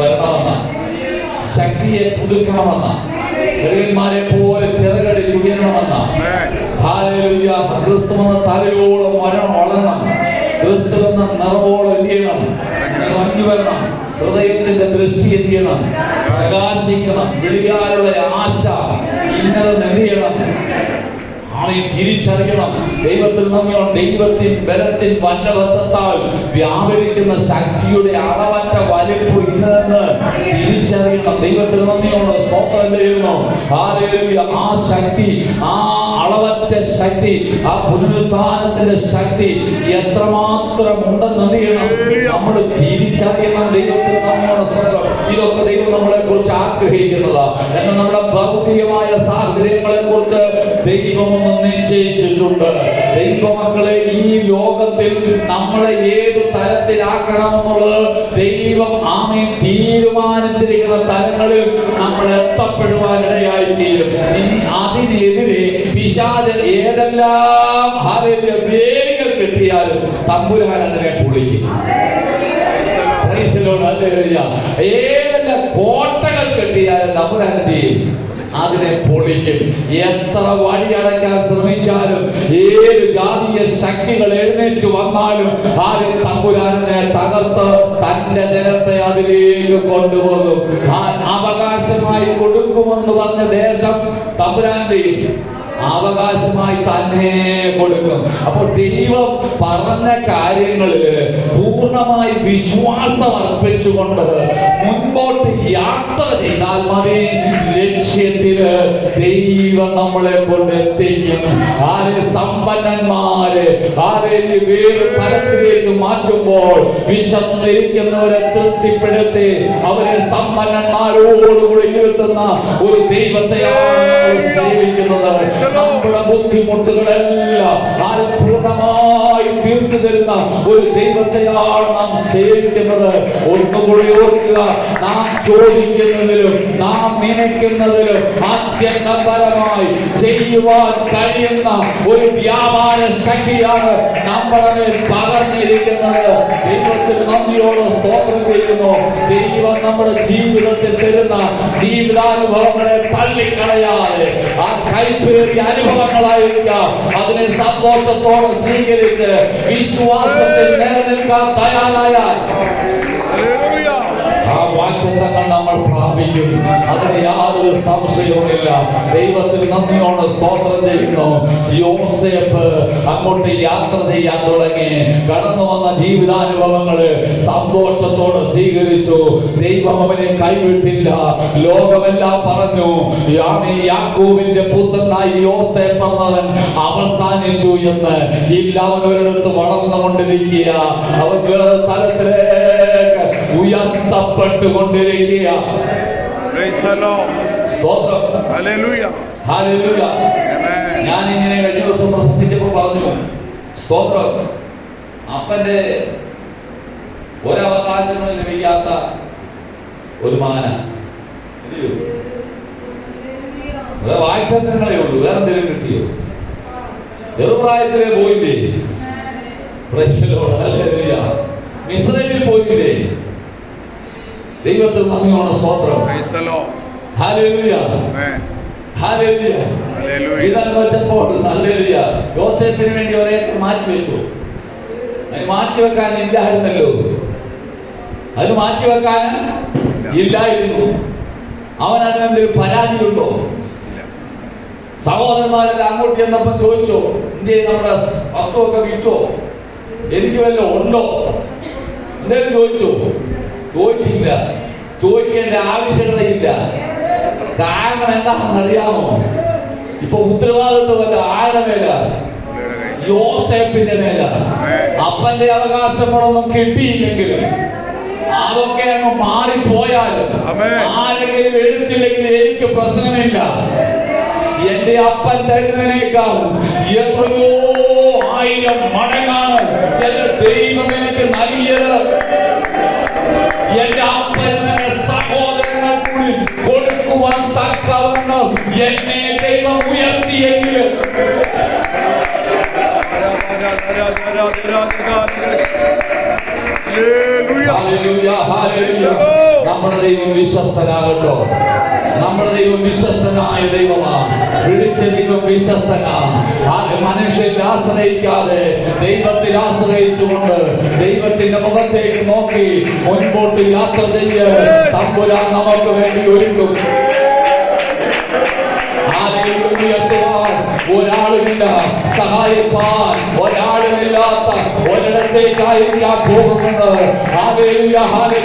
വരണമെന്ന, ശക്തിയെ പുതുക്കണമെന്ന, ഘടികന്മാരെ പോലെ ചിറകടിച്ച് ഉയരണമെന്ന, ക്രിസ്തുവെന്ന തലയോളം വളരണം, ക്രിസ്തുവെന്ന നിറവോളം എന്ത് ചെയ്യണം, നിറഞ്ഞു വരണം. ഹൃദയത്തിന്റെ ദൃഷ്ടി എന്ത് ചെയ്യണം, പ്രകാശിക്കണം. വിളിയാലുള്ള ആശ ഇന്നത് നെറിയണം. തിരിച്ചറിയണം. ദൈവത്തിൽ നമ്മളും ദൈവത്തിൻ ബലത്തിൻ വല്ലഭത്താൽ വ്യാപരിക്കുന്ന ശക്തിയുടെ അളവറ്റ വലിപ്പ് ഇന്നതെന്ന് തിരിച്ചറിയണം. ദൈവത്തിൽ നമ്മയോട് സ്തോത്രം ചെയ്യുന്നു. ഹല്ലേലൂയ. ആ ശക്തി, ആ അളവറ്റ ശക്തി, ആ പുനരുത്ഥാനത്തിന്റെ ശക്തി എത്രമാത്രം ഉണ്ടെന്ന് അറിയണം, നമ്മൾ തിരിച്ചറിയണം. ദൈവത്തിൽ നമ്മയോട് സ്തോത്രം. ഇതൊക്കെ ദൈവം നമ്മളെ കുറിച്ച് ആഗ്രഹിക്കുന്നതാ. എന്നാൽ നമ്മുടെ ഭൗതികമായ സാഹചര്യങ്ങളെ കുറിച്ച് ദൈവം നിശ്ചയിച്ചിട്ടുണ്ട്. ദൈവമക്കളെ, ഈ ലോകത്തിൽ നമ്മളെ ഏത് തലത്തിലാക്കണമെന്നുള്ളത് ദൈവം ആമേൻ തീരുമാനിച്ചിരിക്കുന്ന തലങ്ങളിൽ നമ്മൾ എത്തപ്പെടുവാനിടയായി തീരും. ഇനി അതിനെതിരെ പിശാച് ഏതെല്ലാം വേലികൾ കെട്ടിയാലും തമ്പുരാൻ അതിനെ പൊളിക്കും. ഏതെല്ലാം കോട്ടകൾ കെട്ടിയാലും തമ്പുരാൻ എന്ത് ചെയ്യും, അതിനെ പൊളിക്കും. എത്ര വഴിയടക്കാൻ ശ്രമിച്ചാലും, ഏത് ജാതീയ ശക്തികൾ എഴുന്നേറ്റ് വന്നാലും ആരും തമ്പുരാനെ തകർത്ത് തന്റെ ജനത്തെ അതിലേക്ക് കൊണ്ടുപോകും. അവകാശമായി കൊടുക്കുമെന്ന് പറഞ്ഞ ദേശം തമ്പുരാൻ ചെയ്യും, അവകാശമായി തന്നെ കൊടുക്കും. അപ്പോൾ ദൈവം പറഞ്ഞ കാര്യങ്ങളിൽ പൂർണ്ണമായി വിശ്വാസം അർപ്പിച്ചുകൊണ്ട് മുൻപോട്ട് യാത്ര ചെയ്താൽ മതി. ലക്ഷ്യത്തില് ദൈവം നമ്മളെ കൊണ്ട് എത്തിക്കും. ആരെ സമ്പന്നന്മാരെ ആരെ വേറെ തലത്തിലേക്ക് മാറ്റുമ്പോൾ വിശന്നിരിക്കുന്നവരെ തൃപ്തിപ്പെടുത്തി അവരെ സമ്പന്നന്മാരോടുകൂടി ഇരുത്തുന്ന ഒരു ദൈവത്തെയാണ് സേവിക്കുന്നത്. നമ്മുടെ ബുദ്ധിമുട്ടുകളെല്ലാം പൂർണ്ണമായി സമൃദ്ധമായി തീർത്തു തരുന്ന ഒരു ദൈവത്തെയാണ് നാം സേവിക്കുന്നത്. ഒന്നുകൂടി ഓർക്കുക, നാം ചോദിക്കുന്നതിലും നാം നനയ്ക്കുന്നതിലും അത്യന്തപരമായി ചെയ്യുവാൻ കഴിയുന്ന ഒരു വ്യാപാര ശക്തിയാണ് നമ്മുടെ മേൽ പകർന്നിരിക്കുന്നത്. ദൈവത്തിന് നന്ദിയോടെ സ്തോത്രം ചെയ്യുന്നു. ദൈവം നമ്മുടെ ജീവിതത്തിൽ തരുന്ന ജീവിതാനുഭവങ്ങളെ തള്ളിക്കളയാതെ ആ കൈപ്പേറിയ അനുഭവങ്ങളായിരിക്കാം അതിനെ സന്തോഷത്തോടെ സ്വീകരിച്ച് വിശ്വാസത്തിൽ നിലനിൽക്കാൻ തയ്യാറായാൽ ആ വാഗ്ദത്തങ്ങൾ നമ്മൾ പ്രാപിക്കും. അതിന് യാതൊരു സംശയവുമില്ല. ദൈവത്തിന് നന്ദിയോടെ സ്തോത്രം ചെയ്യുന്നു. യോസേഫ് അങ്ങോട്ട് യാത്ര ചെയ്യാൻ തുടങ്ങി. കടന്നു വന്ന ജീവിതാനുഭവങ്ങള് സന്തോഷത്തോടെ സ്വീകരിച്ചു. ദൈവം അവനെ കൈവിട്ടില്ല. ലോകമെല്ലാം പറഞ്ഞു യാക്കോബിന്റെ പുത്രനായി യോസേഫ് എന്നവൻ അവസാനിച്ചു എന്ന്. ഇല്ല, അവൻ ഒരിടത്ത് വളർന്നുകൊണ്ടിരിക്കുക. അവൻ വേറെ തലത്തിലേക്ക് ഉയർത്തപ്പെട്ടുകൊണ്ടിരിക്കുക. ഞാൻ ഇങ്ങനെ കഴിഞ്ഞ ദിവസം പ്രസംഗിച്ചപ്പോൾ പറഞ്ഞു, സ്തോത്രം, അപ്പന്റെ ഒരവകാശങ്ങളും ലഭിക്കാത്ത ഒരു മാന വായ്പത്രങ്ങളേ ഉള്ളൂ. വേറെ എന്തെങ്കിലും കിട്ടിയോ? ചെറുപ്രായത്തിലേ പോയില്ലേ? മിസ്രൈമിൽ പോയില്ലേ? ദൈവത്തിൽ നന്ദിയോടെ സ്തോത്രം. Hallelujah, hallelujah. ഇതെന്ന് വെച്ചപ്പോൾ ഹല്ലേലൂയ, യോസേഫിന് വേണ്ടി ഒരേക്കർ മാറ്റി വെച്ചു. അത് മാറ്റിവെക്കാൻ ഇല്ലായിരുന്നല്ലോ. അത് മാറ്റിവെക്കാൻ ഇല്ലായിരുന്നു. അവൻ അതിനെന്തെങ്കിലും പരാതിയുണ്ടോ? സഹോദരന്മാരെല്ലാം അങ്ങോട്ട് ചെന്നപ്പം ചോദിച്ചോ, ഇന്ത്യ നമ്മുടെ വസ്തുവൊക്കെ വിറ്റോ, എനിക്ക് വല്ലതും ഉണ്ടോ, എന്തെങ്കിലും ചോദിച്ചോ? ചോദിച്ചില്ല. ചോദിക്കേണ്ട ആവശ്യകതയില്ല. കാരണം എന്താണെന്ന് അറിയാമോ? ഇപ്പൊ ഉത്തരവാദിത്വം വല്ല ആരുടെ മേല? യോസേഫിന്റെ മേല. അപ്പന്റെ അവകാശങ്ങളൊന്നും കിട്ടിയില്ലെങ്കിലും അതൊക്കെ അങ്ങ് മാറിപ്പോയാലും ആരെങ്കിലും എടുത്തില്ലെങ്കിൽ എനിക്ക് പ്രശ്നമില്ല. എന്റെ അപ്പൻ തരുന്നതിനേക്കാൾ എത്രയോ 1000 മടങ്ങാണ് എന്റെ ദൈവം എനിക്ക് നൽകിയത്. എന്റെ അപ്പന് സഹോദരങ്ങൾ കൂടി കൊടുക്കുവാൻ തക്കവണ്ണം എന്നെ ദൈവം ഉയർത്തിയെങ്കിലും നമ്മുടെ ദൈവം വിശ്വസ്തനാകട്ടോ. നമ്മുടെ ദൈവം വിശ്വസ്തനായ ദൈവമാണ്. വിളിച്ച ദൈവം വിശ്വസ്തനാണ്. മനുഷ്യരിൽ ആശ്രയിക്കാതെ ദൈവത്തിൽ ആശ്രയിച്ചുകൊണ്ട് ദൈവത്തിന്റെ മുഖത്തേക്ക് നോക്കി മുൻപോട്ട് യാത്ര ചെയ്ത് തമ്പുരാൻ നമുക്ക് വേണ്ടി ഒരുക്കും. ഒരാളുമില്ല, സഹായിപ്പാൻ ഒരാളുമില്ലാത്ത ഒരിടത്തേക്കായിരിക്കാൻ പോകുന്നത്.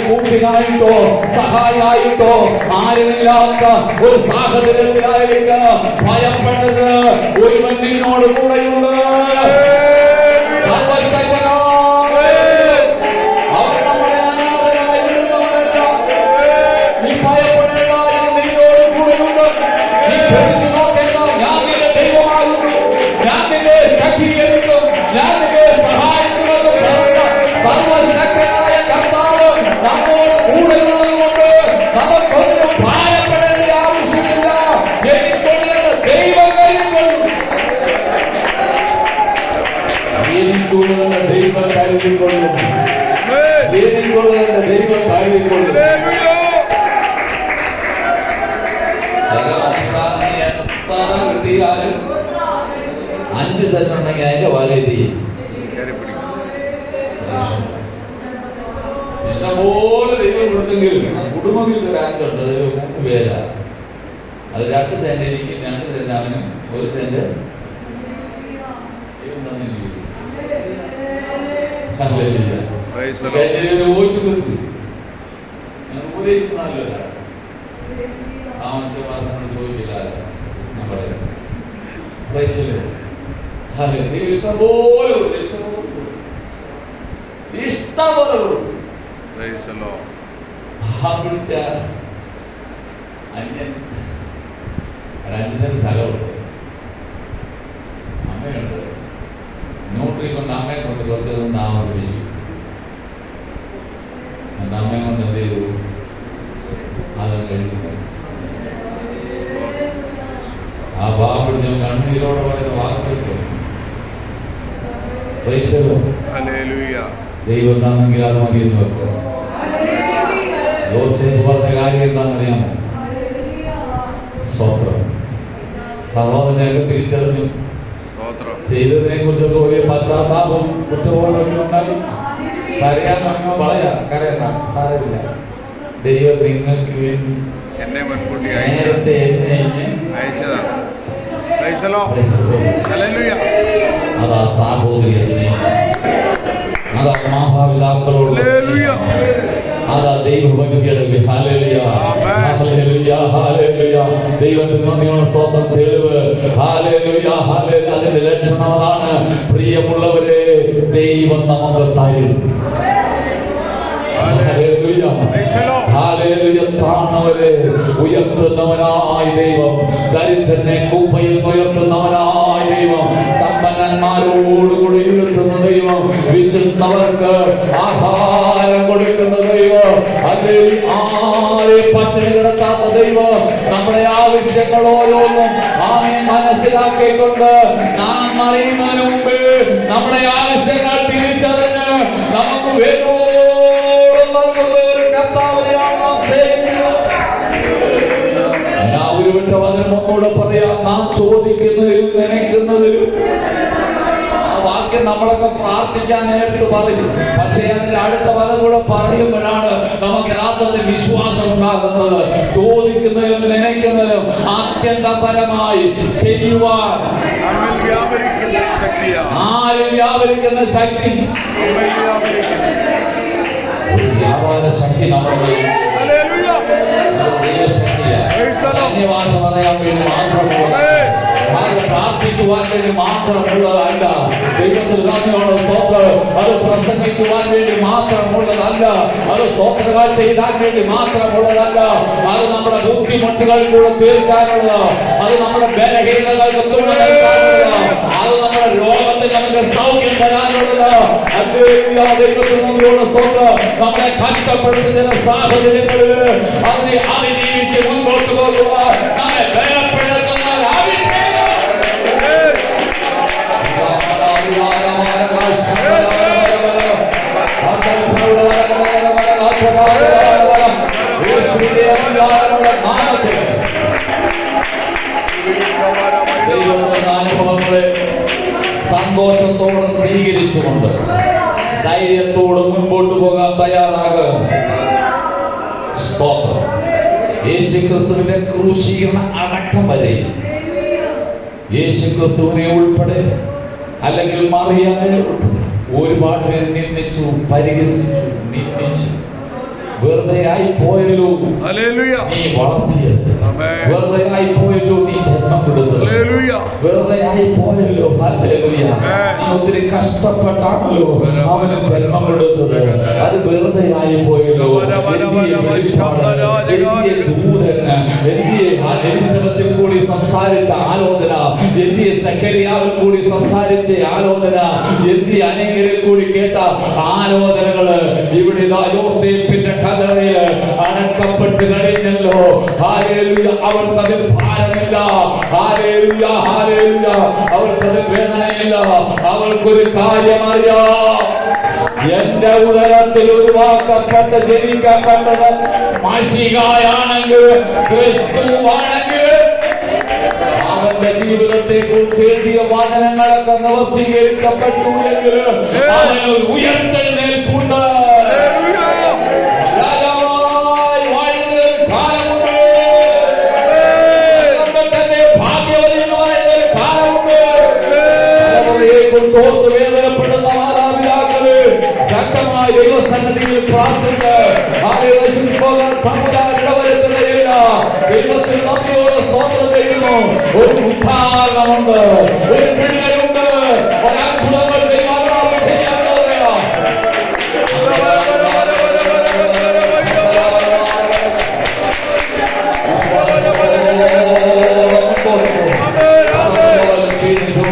കൂട്ടിനായിട്ടോ സഹായിട്ടോ ആരുമില്ലാത്ത ഒരു സാഹചര്യത്തിലായിരിക്കാം. ഭയപ്പെടുന്നത് ഒരുവൻ നിന്നോട് കൂടെയുണ്ട്. അവർ നമ്മളെ അനാഥരായി വിടുന്നവരല്ല. നീ ഭയപ്പെടേണ്ട, ഞാൻ നിന്നോട് കൂടെയുണ്ട്. നീ പേടിച്ചു നോക്കേണ്ട, ഞാൻ നിന്റെ ദൈവമാകുന്നു. ഞാൻ നിന്നെ ശക്തീകരിക്കും, ഞാൻ നിന്നെ സഹായിക്കുമെന്ന് പറഞ്ഞ സർവശക്തനായ കർത്താവ് നമ്മോട് കൂടെയുള്ളതുകൊണ്ട് നമുക്കൊന്നും ഭാരപ്പെടേണ്ട ആവശ്യമില്ല. എനിക്കുള്ള ദൈവം കരുതിക്കൊള്ളും. എനിക്കുള്ള ദൈവം കരുതിക്കൊള്ളും. എനിക്കുള്ള ദൈവം കരുതിക്കൊള്ളും. കിട്ടിയാലും 5 സെന്റ് ഉണ്ടെങ്കിൽ അതിന്റെ വലതി ഇഷ്ടംപോലെ ദൈവം കൊടുത്തെങ്കിൽ കുടുംബം ഇത് രാജുണ്ട്. 3 പേരാ. അത് 2 സെന്റ് എനിക്കും 2 സെന്റ് അവനും 1 സെന്റ് ഉപദേശിക്കണമല്ലോ. അവനത്തെ മാസം കൊണ്ട് ചോദിക്കില്ല നമ്മളെ ഇഷ്ടംപോലെ പിടിച്ച അന്യൻ 5 സെന്റ് സ്ഥലമുണ്ട്. അമ്മയുണ്ട്. നോട്ട് മുട്ടിൽ കൊണ്ട് അമ്മയെ കൊണ്ട് കുറച്ച് ദിവസം താമസിപ്പിച്ചു. എൻ്റെ അമ്മയെ കൊണ്ട് എന്ത് ചെയ്തു? അത് കഴിഞ്ഞു. ആ പാവം പിടിച്ച കണ്ണീരോടെ പറയുന്ന വാക്കുകൾക്ക് ദൈവം എന്താണെങ്കിൽ അത് മതി എന്ന് വെക്കുക. യോസേഫ് പറഞ്ഞ കാര്യം എന്താണെന്നറിയാമോ? സ്തോത്രം. സഹോദരനെയൊക്കെ തിരിച്ചറിഞ്ഞു. ചെയ്തതിനെ കുറിച്ചൊക്കെ വലിയ പശ്ചാത്താപം കുറ്റബോധമൊക്കെ ഉണ്ടായി. കരയാൻ വേണമെങ്കിൽ പറയാം, കരയണ്ട, സാരമില്ല. ദൈവം നിങ്ങൾക്ക് വേണ്ടി നേരത്തെ അയച്ചതാണ്. അതാ സാഹോദര്യ സ്നേഹം, അതാ മാതാപിതാക്കളോട്, അതാ ദൈവഭക്തിയുടെ ദൈവത്തിന് നന്ദിയുള്ള സ്വന്തം തെളിവ്. അതിന്റെ ലക്ഷണം അതാണ്. പ്രിയമുള്ളവരെ, ദൈവം നമുക്ക് തരും. താണവരെ ഉയർത്തുന്നവനായ ദൈവം, ദരിദ്രനെ കുപ്പയിൽ ഉയർത്തുന്നവനായ ദൈവം, സമ്പന്നന്മാരോടുകൂടി ഉയർത്തുന്ന ദൈവം, വിശുദ്ധവർക്ക് ആഹാരം കൊടുക്കുന്ന ദൈവം, ആരെ പട്ടിണി കിടത്താത്ത ദൈവം, നമ്മുടെ ആവശ്യങ്ങൾ ഓരോന്നും ആമേൻ മനസ്സിലാക്കിക്കൊണ്ട് നാം അറിയുന്നതിന് മുമ്പ് നമ്മുടെ ആവശ്യങ്ങൾ തിരിച്ചറിഞ്ഞ് നമുക്ക് വേണോ ഒന്നുകൂടെ പറയാം. നാം ചോദിക്കുന്നതിലും നനയ്ക്കുന്നതിലും. ആ വാക്യം നമ്മളൊക്കെ പ്രാർത്ഥിക്കാൻ നേരത്ത് പറയും. പക്ഷേ അതിന്റെ അടുത്ത പദം കൂടെ പറയുമ്പോഴാണ് നമുക്ക് യഥാർത്ഥത്തിൽ വിശ്വാസം ഉണ്ടാകുന്നത്. ചോദിക്കുന്നതിലും നനയ്ക്കുന്നതിലും ആത്യന്തപരമായി ചെയ്യുവാൻ ആരും വ്യാപരിക്കുന്ന ശക്തി, വ്യാപാര ശക്തി നമ്മുടെ അന്യഭാഷ പറയാൻ വേണ്ടി മാത്രമുള്ള, അത് പ്രാർത്ഥിക്കുവാൻ വേണ്ടി മാത്രമുള്ളതല്ല. ദൈവത്തിൽ നന്ദിയോടെ സ്തോത്രം. അത് പ്രസംഗിക്കുവാൻ വേണ്ടി മാത്രമുള്ളതല്ല. അത് സ്തോത്രങ്ങൾ ചെയ്യാൻ വേണ്ടി മാത്രമുള്ളതല്ല. അത് നമ്മുടെ ബുദ്ധിമുട്ടുകൾ കൂടെ തീർക്കാനുള്ളത്, അത് നമ്മുടെ ബലഹീനതകൾക്ക് തുണ നൽകാനുള്ളത്, അത് നമ്മുടെ രോഗത്തിൽ നമുക്ക് സൗഖ്യം തരാനുള്ളത്. ദൈവത്തിൽ നന്ദിയോടെ സ്തോത്രം. നമ്മളെ കഷ്ടപ്പെടുത്തുന്ന സാഹചര്യങ്ങളിൽ അതിനെ അതിജീവിച്ച് മുൻപോട്ട് പോകുക നമ്മെ ഭയപ്പെടുത്തുന്ന അനുഭവങ്ങളെ സന്തോഷത്തോടെ സ്വീകരിച്ചുകൊണ്ട് ധൈര്യത്തോടെ മുൻപോട്ട് പോകാൻ തയ്യാറാകുക. സ്തോത്രം. യേശുക്രിസ്തുവിന്റെ ക്രൂശീകരണ അടക്കം വരെ യേശുക്രിസ്തുവിനെ ഉൾപ്പെടെ അല്ലെങ്കിൽ മറിയാമിനെ ഉൾപ്പെടെ ഒരുപാട് പേര് നിന്ദിച്ചു, പരിഹസിച്ചു, നിന്ദിച്ചു. വെറുതെ ആയി പോയല്ലോ നീ വളർത്തിയത്, വെറുതെ ആയി പോയല്ലോ നീ ജന്മം കൊടുത്തത്, വെറുതെ ആയി പോയല്ലോ നീ ഒത്തിരി കഷ്ടപ്പെട്ടാണല്ലോ അവന് ജന്മം കൊടുത്തത്, അത് വെറുതെ ആയി പോയല്ലോ. എലിസബത്തിൽ കൂടി സംസാരിച്ച ആലോചന, എന്തിയെ സക്കറിയാവിൽ കൂടി സംസാരിച്ച ആലോചന, എന്തിയെ അനേകരിൽ കൂടി കേട്ട ആലോചനകള് ഇവിടെ യോസേപ്പിന്റെ കല്ലറയിൽ അടക്കപ്പെട്ട് കഴിഞ്ഞല്ലോ. ഹല്ലേലൂയ. അവർക്കതിൽ ഭാരമില്ല. ഹല്ലേലൂയ, ഹല്ലേലൂയ. അവർക്കതിൽ വേദനയില്ല. അവൾക്കൊരു കാര്യമറിയാം. എന്റെ ഉദരത്തിൽ ഉരുവാക്കപ്പെട്ട് ജനിക്കപ്പെട്ടത് മശിഹായാണെങ്കിൽ, ക്രിസ്തുവാണെങ്കിൽ, അവന്റെ ജീവിതത്തെ കുറിച്ച് എഴുതിയ വചനങ്ങളൊക്കെ നിവർത്തീകരിക്കപ്പെട്ടു എങ്കിൽ അവന് ഉയർത്തെഴുന്നേൽപ്പുണ്ട്. ചോർത്ത് വേദനപ്പെടുന്ന മാതാപിതാക്കള് ശക്തമായ ദൈവസന്നിധിയിൽ പ്രാർത്ഥിച്ച് ഇടവരുത്തുകയില്ല. ദൈവത്തിൽ നന്ദിയോടെ സ്തോത്രം ചെയ്യുന്നു. ഒരു ഉദ്ധാരണമുണ്ട്, ഒരു പിള്ളേരുണ്ട്, ഒരത്ഭുതങ്ങൾ ദൈവം ചെയ്യാനുള്ളവരാ. ക്ഷീണിച്ചു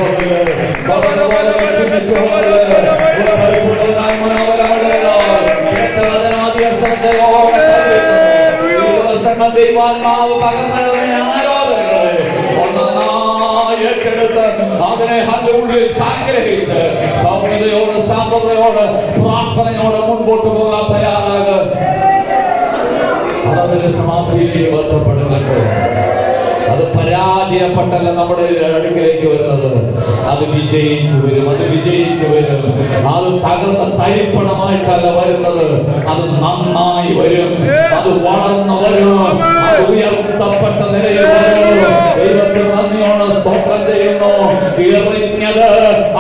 ദൈവാത്മാവ് പകർന്നതിനെ ആരാധനകളെ ഏറ്റെടുത്ത് അതിനെ അതിന്റെ ഉള്ളിൽ സംഗ്രഹിച്ച് സൗമ്യതയോട് സാന്തതയോട് പ്രാർത്ഥനയോട് മുൻപോട്ട് പോകാൻ തയ്യാറാകുക. അതതിന്റെ സമാധിയിലേക്ക് ബന്ധപ്പെടുന്നുണ്ട്. അത് പരാജയപ്പെട്ടല്ല നമ്മുടെ അടുക്കിലേക്ക് വരുന്നത്. അത് വിജയിച്ചു വരും, അത് വിജയിച്ചു വരും. അത് തകർന്ന തരിപ്പണമായിട്ടല്ല വരുന്നത്. അത് നന്നായി വരും, അത് വളർന്നു വരും, അത് ഉയർത്തപ്പെട്ട നിലയിൽ വരും. ദൈവത്തിന് നന്ദിയോടെ സ്തോത്രം ചെയ്യുന്നു. എറിഞ്ഞത്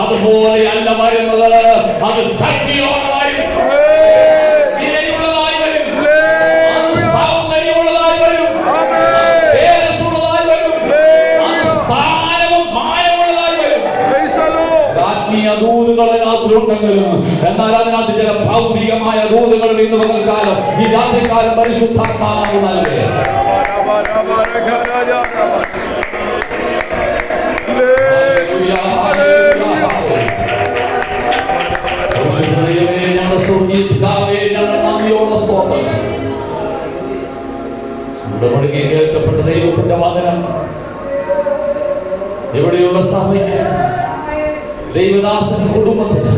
അതുപോലെയല്ല വരുന്നത്, അത് ശക്തിയോടെ വരും, വിലയുള്ളതായി വരും, അത് സൗന്ദര്യമുള്ളതായി വരും, ആത്മീയ ദൂതുകൾ അതിനകത്തുണ്ടെങ്കിലും എന്നാൽ അതിനകത്ത് ചില ഭൗതികമായ ദൂതുകൾ ഇന്ന് പകൽക്കാലം ഈ രാത്രികാലം പരിശുദ്ധാത്മാവ് നൽകി. കേൾക്കപ്പെട്ട ദൈവത്തിന്റെ വചനം എവിടെയുള്ള സഭയ്ക്ക്, ദൈവദാസന്റെ കുടുംബത്തിന്,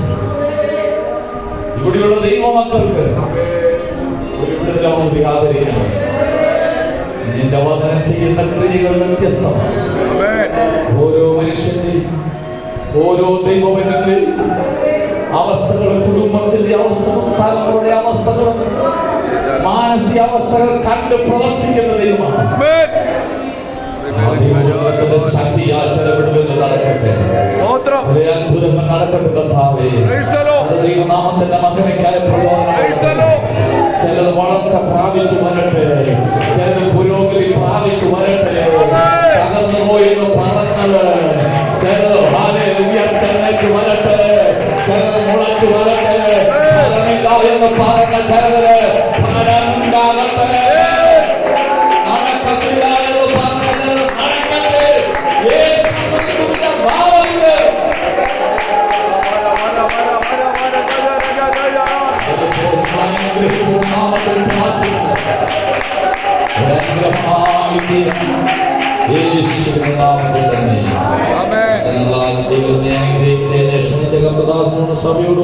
ഇവിടെയുള്ള ദൈവമക്കൾക്ക് ഒരു വിടുതലാണ് വ്യാപരിക്കണം. നിന്റെ വചനം ചെയ്യുന്ന ക്രിയകൾ വ്യത്യസ്തമാണ്. ഓരോ മനുഷ്യന്റെയും ഓരോ ദൈവമകന്റെയും അവസ്ഥകൾ, കുടുംബത്തിന്റെ അവസ്ഥകൾ, തലമുറയുടെ അവസ്ഥകൾ, മാനസികാവസ്ഥകൾ കണ്ട് പ്രവർത്തിക്കുന്ന ദൈവമാണ്. ശക്തിയാൽ ചെലവിടുന്നത് നടക്കട്ടെ, അത്ഭുതങ്ങൾ നടക്കട്ടെ കർത്താവേ. ദൈവനാമത്തിന്റെ മഹിമയ്ക്കായി പ്രയോജനം. ചിലത് വളർച്ച പ്രാപിച്ചു വരട്ടെ, ചിലത് പുരോഗതി പ്രാപിച്ചു വരട്ടെ. തകർന്നു പോയെന്ന് പറഞ്ഞത് ചിലത് ഉയർത്തെഴുന്നേറ്റ് വരട്ടെ, ചിലത് മുളച്ചു വരട്ടെ. ഫലമില്ല എന്ന് പറഞ്ഞ ചിലത് ഫലമുണ്ടാകട്ടെ. നടക്കത്തില്ല എന്ന് പറഞ്ഞത് നടക്കട്ടെ. യേശുവിന്റെ നാമത്തിൽ പ്രാർത്ഥിക്കുന്നു. യേശുവിന്റെ നാമത്തിൽ തന്നെ. ദൈവമേ അനുഗ്രഹിക്കട്ടെ. ക്ഷണിച്ച കർത്തദാസനോട് സഭയോട്